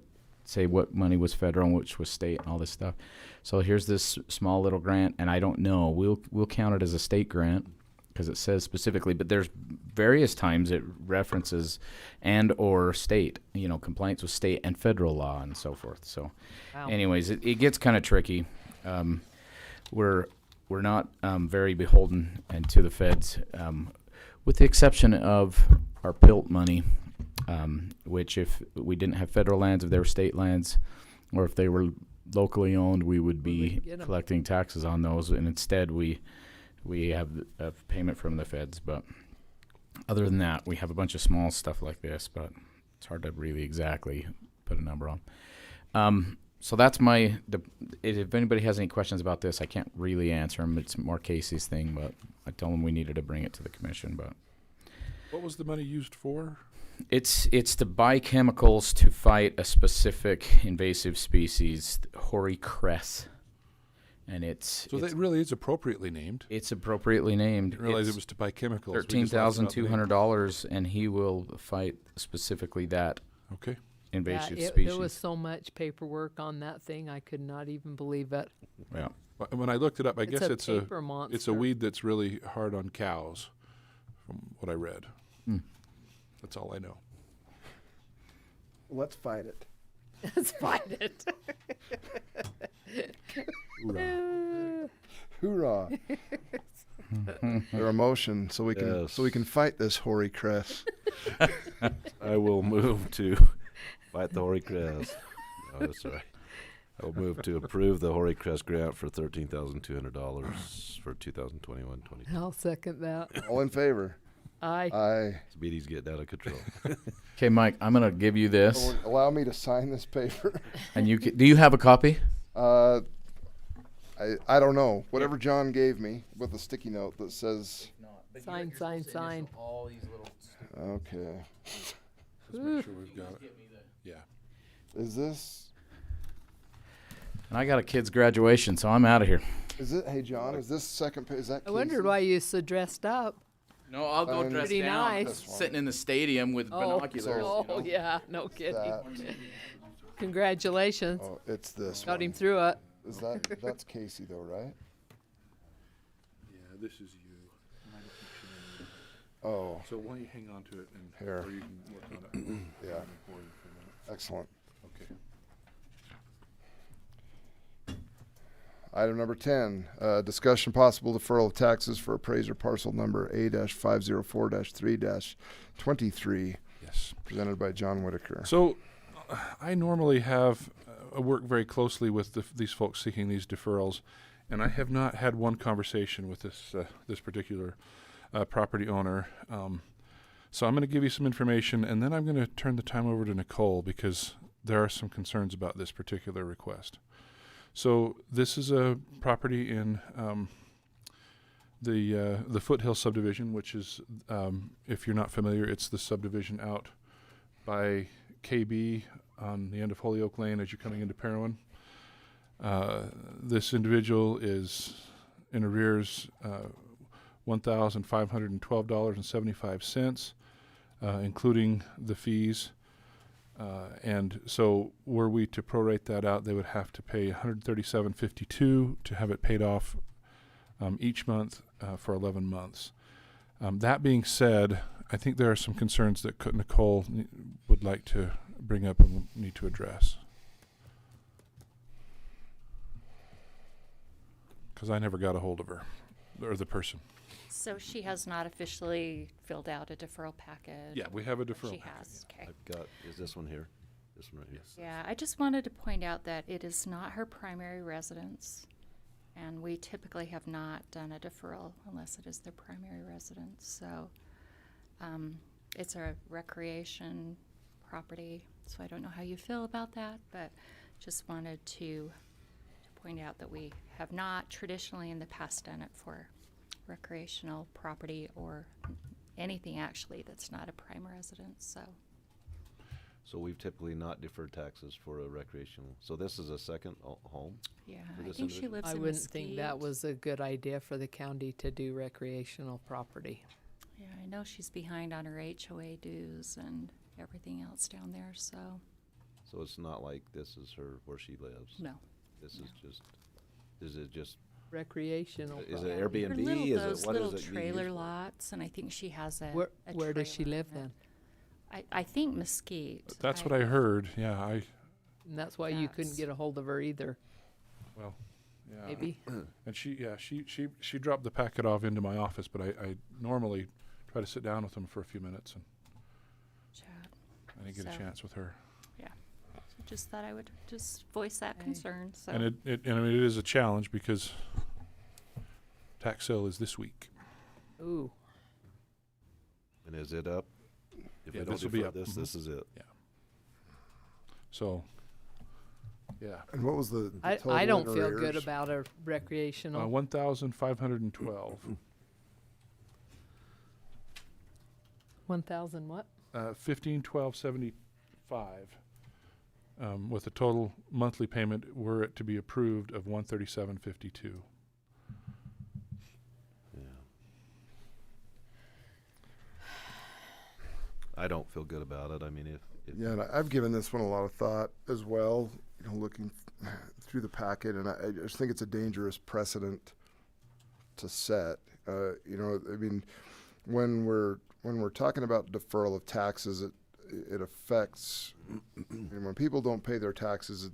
say what money was federal and which was state and all this stuff. So here's this small little grant, and I don't know. We'll count it as a state grant because it says specifically, but there's various times it references and or state, compliance with state and federal law and so forth. So anyways, it gets kind of tricky. We're not very beholden and to the feds, with the exception of our PILT money, which if we didn't have federal lands, if they were state lands, or if they were locally owned, we would be collecting taxes on those, and instead we have a payment from the feds. But other than that, we have a bunch of small stuff like this, but it's hard to really exactly put a number on. So that's if anybody has any questions about this, I can't really answer them. It's more Casey's thing, but I told him we needed to bring it to the commission. But what was the money used for? It's to buy chemicals to fight a specific invasive species, hoary cress. And that really is appropriately named. It's appropriately named. I didn't realize it was to buy chemicals. $13,200, and he will fight specifically that invasive species. There was so much paperwork on that thing, I could not even believe it. Yeah. When I looked it up, I guess it's a weed that's really hard on cows, from what I read. That's all I know. Let's fight it. Let's fight it. Hoorah. Their emotion, so we can fight this hoary cress. I will move to fight the hoary cress. No, that's all right. I will move to approve the hoary cress grant for $13,200 for 2021-22. I'll second that. All in favor? Aye. Aye. This meeting's getting out of control. Okay, Mike, I'm going to give you this. Allow me to sign this paper. And do you have a copy? I don't know. Whatever John gave me with a sticky note that says. Sign. All these little. Okay. Let's make sure we've got it. Yeah. Is this? And I got a kid's graduation, so I'm out of here. Is it? Hey, John, is this second page? Is that? I wondered why you so dressed up. No, I'll go dressed pretty down, nice. sitting in the stadium with binoculars. Oh, yeah, no kidding. Congratulations. Oh, it's this. Got him through it. Is that's Casey though, right? Yeah, this is you. Oh. So why don't you hang on to it and here. Or you can work on it. Yeah. Excellent. Okay. Item number 10, discussion possible deferral of taxes for appraiser parcel number A-504-3-23. Yes. Presented by John Whitaker. So I normally have work very closely with these folks seeking these deferrals, and I have not had one conversation with this particular property owner. So I'm going to give you some information, and then I'm going to turn the time over to Nicole because there are some concerns about this particular request. So this is a property in The Foothill subdivision, which is, if you're not familiar, it's the subdivision out by KB on the end of Holyoke Lane as you're coming into Parowan. This individual is in arrears $1,512.75, including the fees. And so were we to prorate that out, they would have to pay $137.52 to have it paid off each month for 11 months. That being said, I think there are some concerns that Nicole would like to bring up and we'll need to address. Because I never got a hold of her, or the person. So she has not officially filled out a deferral packet? Yeah, we have a deferral She packet, has, okay. I've got, is this one here? This one right here? Yeah, I just wanted to point out that it is not her primary residence, and we typically have not done a deferral unless it is their primary residence. So it's a recreation property, so I don't know how you feel about that, but just wanted to point out that we have not traditionally in the past done it for recreational property or anything actually that's not a prime residence. So we've typically not deferred taxes for a recreational. So this is a second home? Yeah, for I this think she individual? lives I in wouldn't think that Mesquite. was a good idea for the county to do recreational property. Yeah, I know she's behind on her HOA dues and everything else down there, so. So it's not like this is her, where she lives? No. This is just, is it just, Recreational. is property. it Her Airbnb? little, Is those it, what little is it being trailer used for? lots, and I think she has a Where does she trailer live in it. then? I think Mesquite. That's what I heard, yeah, And that's why you couldn't That's- get a hold of her either, well, yeah. maybe? And she dropped the packet off into my office, but I normally try to sit down with them for a few minutes, and Chat. I didn't get a So- chance with her. Yeah, so just thought I would just voice that Okay. concern, so. And I mean, it is a challenge because tax sale is this week. Ooh, And is it up? If Yeah, we don't this will be defer up. this, Mhm. this is it. So, yeah, And what was the I total don't in feel good arrears? about a recreational. 1,512. 1,000 what? 1512.75, with a total monthly payment were it to be approved of 137.52. Yeah. I don't feel good about it. I mean, if Yeah, and I've given this one a lot of thought as well, you know, looking through the packet, and I just think it's a dangerous precedent to set. You know, I mean, when we're talking about deferral of taxes, it affects, and when people don't pay their taxes,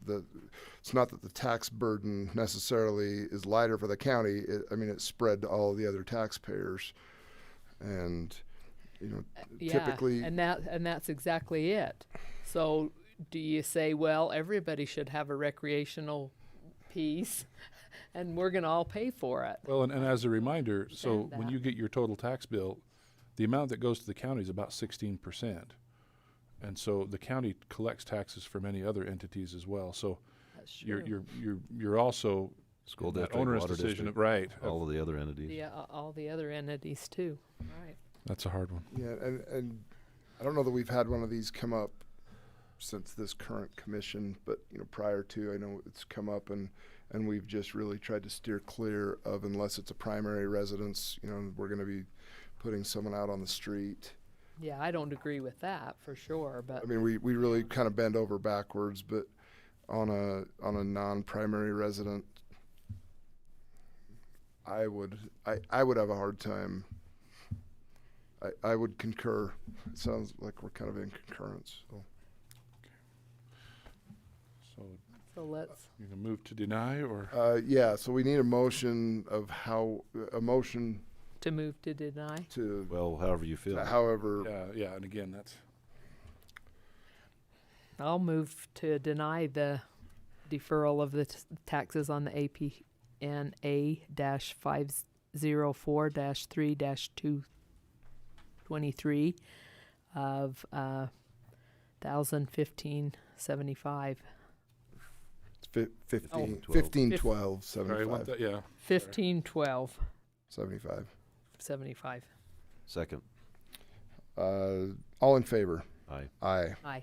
it's not that the tax burden necessarily is lighter for the county. I mean, it's spread to all the other taxpayers, and you know, typically. And that's exactly it. So do you say, well, everybody should have a recreational piece, and we're going to all pay for it? Well, and as a reminder, so Understand when that. you get your total tax bill, the amount that goes to the county is about 16%. And so the county collects taxes for many other entities as well. So That's you're true. you're also school in that district, onerous water decision, district, right? all of the other entities. Yeah, all the other entities too. Right. That's a hard one. Yeah, and I don't know that we've had one of these come up since this current commission, but you know, prior to, I know it's come up, and we've just really tried to steer clear of, unless it's a primary residence, you know, we're going to be putting someone out on the street. Yeah, I don't agree with that for sure, but I mean, we really kind of bend over backwards, but on a non-primary resident, I would have a hard time. I would concur. It sounds like we're kind of in concurrence. So let's. you can move to deny, or Yeah, so we need a motion of to move to deny. to, Well, however you feel. however, yeah, and again, that's I'll move to deny the deferral of the taxes on the APNA-504-3-223 of $1,015.75. it's 15, Oh. 15, Fif- 12, sorry, 75. yeah. 1512. 75. 75. Second. All in favor? Aye. Aye. Aye.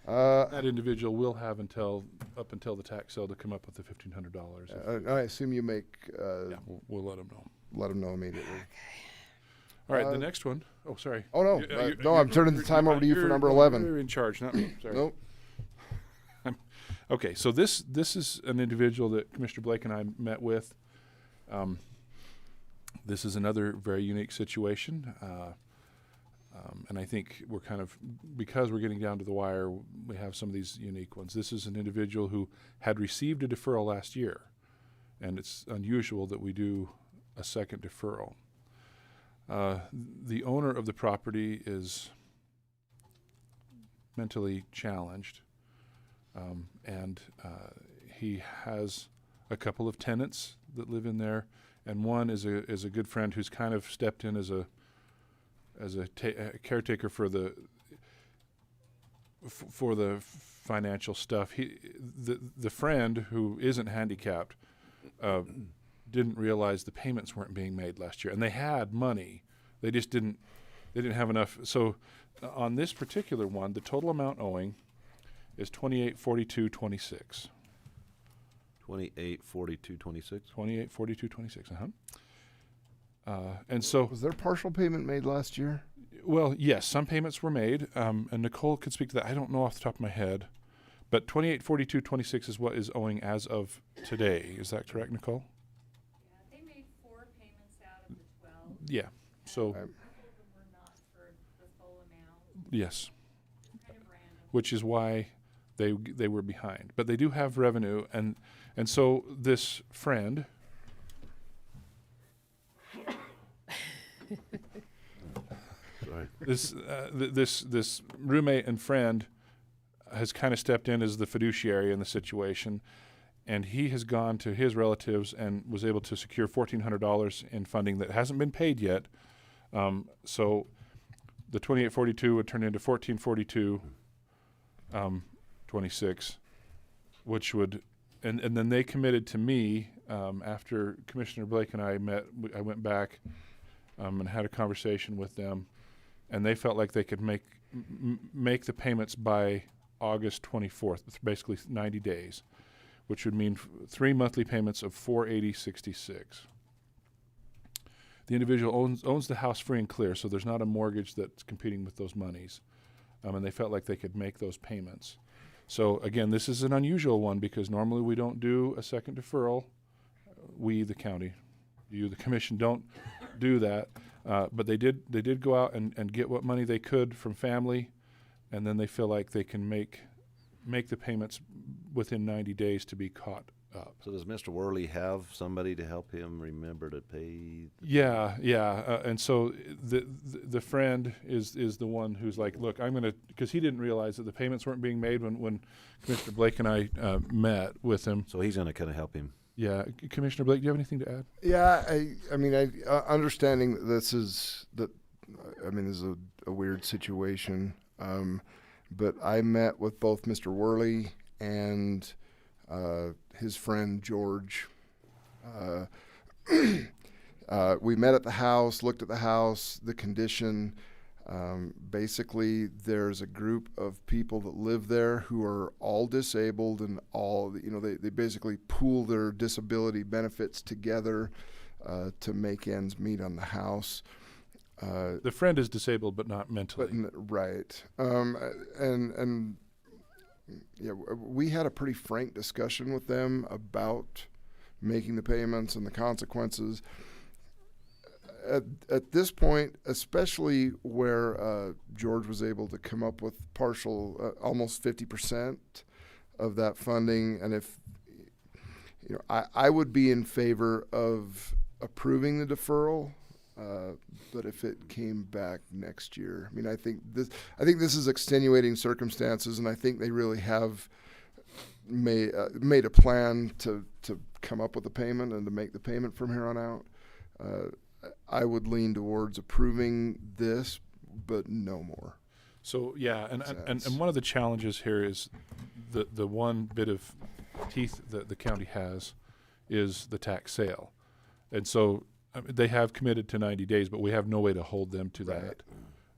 That individual will have up until the tax sale to come up with the $1,500. I assume you make, Yeah, we'll let them know. let them know immediately. All right, Uh, the next one. Oh, sorry. Oh, no. No, I'm turning the you're- time over to you for you're- number no, 11. You're in charge, not me. Sorry. Nope. Okay, so this is an individual that Commissioner Blake and I met with. This is another very unique situation. And I think we're because we're getting down to the wire, we have some of these unique ones. This is an individual who had received a deferral last year, and it's unusual that we do a second deferral. The owner of the property is mentally challenged, and he has a couple of tenants that live in there, and one is a good friend who's kind of stepped in as a caretaker for the financial stuff. The friend who isn't handicapped didn't realize the payments weren't being made last year, and they had money. They just didn't have enough. So on this particular one, the total amount owing is $2842.26. 2842.26. 2842.26. And so, Was there partial payment made last year? well, yes, some payments were made, and Nicole could speak to that. I don't know off the top of my head, but 2842.26 is what is owing as of today. Is that correct, Nicole? Yeah, they made 4 payments out of the 12. Yeah. So, Okay. A couple of them were not for the full amount. yes, Kind of random. which is why they were behind. But they do have revenue, and so this friend Sorry. this roommate and friend has kind of stepped in as the fiduciary in the situation, and he has gone to his relatives and was able to secure $1,400 in funding that hasn't been paid yet. So the 2842 would turn into 1442.26, which would, and then they committed to me after Commissioner Blake and I met. I went back and had a conversation with them, and they felt like they could make the payments by August 24th, basically 90 days, which would mean 3 monthly payments of $480.66. The individual owns the house free and clear, so there's not a mortgage that's competing with those monies, and they felt like they could make those payments. So again, this is an unusual one because normally we don't do a second deferral. We, the county, you, the commission, don't do that. But they did go out and get what money they could from family, and then they feel like they can make the payments within 90 days to be caught up. So does Mr. Worley have somebody to help him remember to pay? Yeah. And so the friend is the one who's like, look, I'm going to, because he didn't realize that the payments weren't being made when Commissioner Blake and I met with him. So he's going to kind of help him. Yeah. Commissioner Blake, do you have anything to add? Yeah, I mean, understanding that this is a weird situation. But I met with both Mr. Worley and his friend George. We met at the house, looked at the house, the condition. Basically, there's a group of people that live there who are all disabled, and they basically pool their disability benefits together to make ends meet on the house. The friend is disabled, but not mentally. Right. We had a pretty frank discussion with them about making the payments and the consequences. At this point, especially where George was able to come up with partial, almost 50% of that funding, and if I would be in favor of approving the deferral. But if it came back next year, I mean, I think this is extenuating circumstances, and I think they really have made a plan to come up with a payment and to make the payment from here on out. I would lean towards approving this, but no more. So yeah, and one of the challenges here is the one bit of teeth that the county has is the tax sale. And so they have committed to 90 days, but we have no way to hold them to that.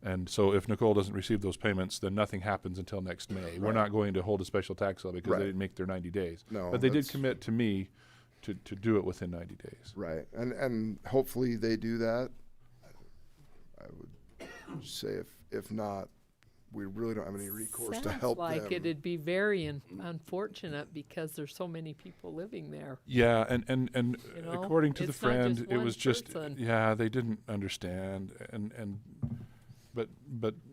And so if Nicole doesn't receive those payments, then nothing happens until next May. We're not going to hold a special tax sale because they didn't make their 90 days. No, but they did that's- commit to me to do it within 90 days. Right, and hopefully they do that. I would say if not, we really don't have any recourse to help Sounds like them. it'd be very unfortunate because there's so many people living there. Yeah, and You know, according to the it's not friend, just it one was just person. they didn't understand, but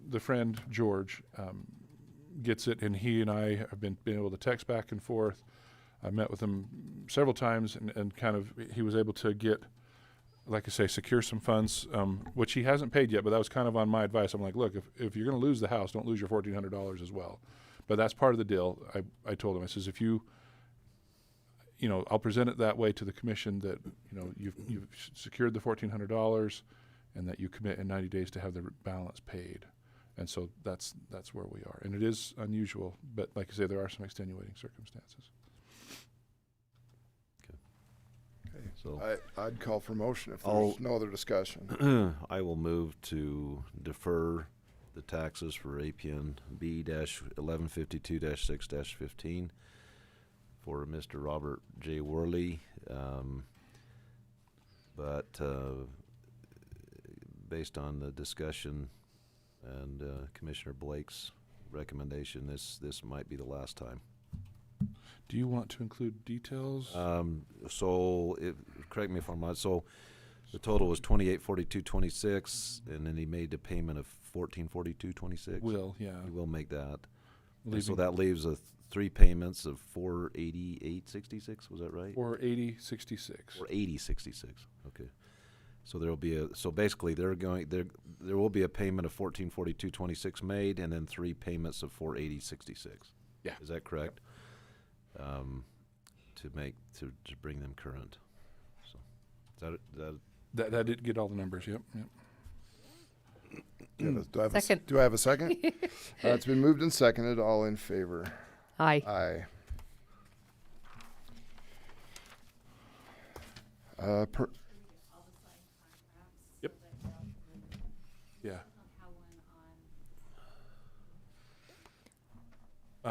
the friend George gets it, and he and I have been able to text back and forth. I met with him several times, and kind of he was able to get, like I say, secure some funds, which he hasn't paid yet, but that was kind of on my advice. I'm like, look, if you're going to lose the house, don't lose your $1,400 as well. But that's part of the deal. I told him, I says, if you know, I'll present it that way to the commission that, you know, you've secured the $1,400 and that you commit in 90 days to have the balance paid. And so that's where we are. And it is unusual, but like I say, there are some extenuating circumstances. So I'd call for motion if I'll- there's no other discussion. I will move to defer the taxes for APN B-1152-6-15 for Mr. Robert J. Worley. But based on the discussion and Commissioner Blake's recommendation, this might be the last time. Do you want to include details? So, correct me if I'm wrong. So, the total was 2842.26, and then he made a payment of 1442.26. Will, yeah. He will make that. And so Leaving- that leaves 3 payments of 488.66. Was that right? Or 8066. Or 80.66. Okay. So there will be basically there will be a payment of 1442.26 made, and then 3 payments of 480.66. Yeah. Is that correct? To bring them current. So is That did get all the numbers. Yep. Do I have Second. do I have a second? It's been moved and seconded. All in favor? Aye. Aye. Yep. Yeah.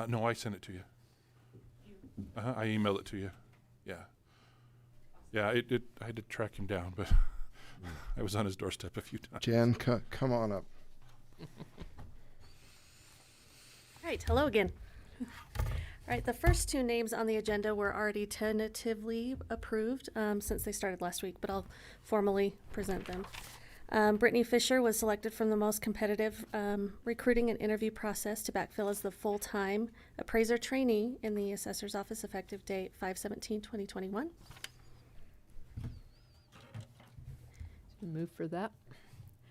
No, I sent it to you. I emailed it to you. Yeah. Yeah, I had to track him down, but I was on his doorstep a few times. Jen, come on up. Right, hello again. All right, the first 2 names on the agenda were already tentatively approved since they started last week, but I'll formally present them. Brittany Fisher was selected from the most competitive recruiting and interview process to backfill as the full-time appraiser trainee in the assessor's office effective date 5/17/2021. Move for that.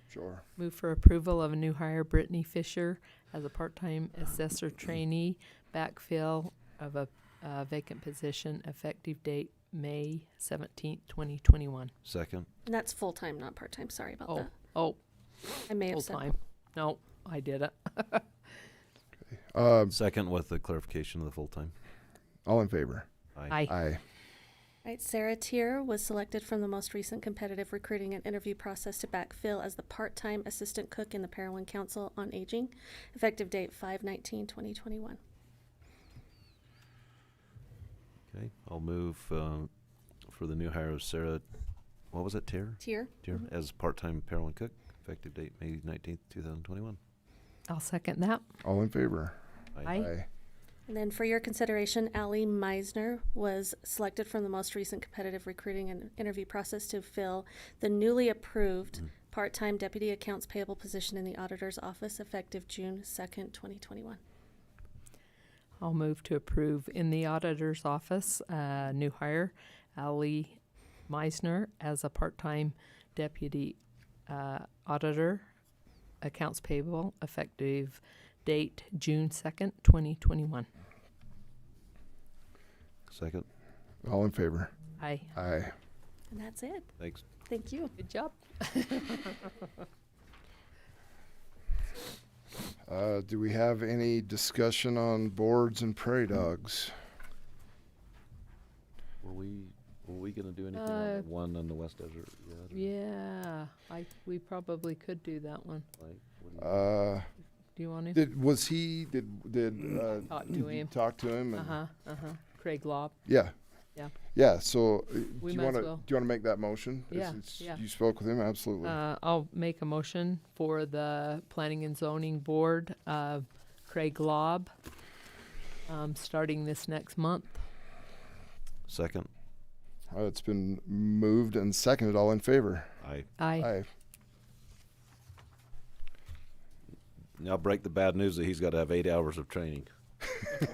Sure. Move for approval of a new hire, Brittany Fisher, as a part-time assessor trainee, backfill of a vacant position, effective date May 17th, 2021. Second. And that's full-time, not part-time. Sorry about that. Oh, I may have said full-time. No, I did it. Second with the clarification of the full-time. All in favor? Aye. Aye. All right, Sarah Tier was selected from the most recent competitive recruiting and interview process to backfill as the part-time assistant cook in the Parowan Council on Aging, effective date 5/19/2021. Okay, I'll move for the new hire of Sarah. What was it, Tier? Tier. Tier as part-time Parowan cook, effective date May 19th, 2021. I'll second that. All in favor? Aye. And then for your consideration, Allie Meisner was selected from the most recent competitive recruiting and interview process to fill the newly approved part-time deputy accounts payable position in the auditor's office effective June 2nd, 2021. I'll move to approve in the auditor's office, new hire, Ali Meisner, as a part-time deputy auditor, accounts payable, effective date June 2nd, 2021. Second. All in favor? Aye. Aye. And that's it. Thanks. Thank you. Good job. Do we have any discussion on boards and prairie dogs? Were Were we gonna do anything on the one on the West Desert yet? Yeah, we probably could do that one. Like, what do you Do you want to? Did Talk to him. talk to him? And, Craig Lobb. Yeah. Yeah. Yeah. So We do you might as want to well. do you want to make that motion? Yeah, It's- yeah. You spoke with him, absolutely. I'll make a motion for the Planning and Zoning Board, Craig Lobb, starting this next month. Second. It's been moved and seconded. All in favor? Aye. Aye. Now break the bad news that he's got to have 8 hours of training.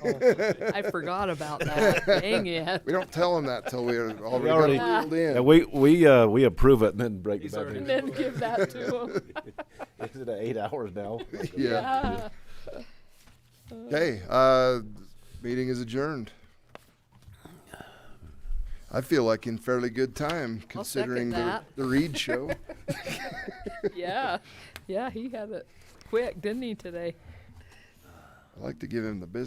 I forgot about that. Dang it. We don't tell him that till we're already, already- got it reeled in. And we approve it and then break the bad And news. then give that to him. Is it 8 hours now? Yeah. Okay. Meeting is adjourned. I feel like in fairly good time I'll second considering that. the Reed show. Yeah. Yeah, he had it quick, didn't he, today? I like to give him the business.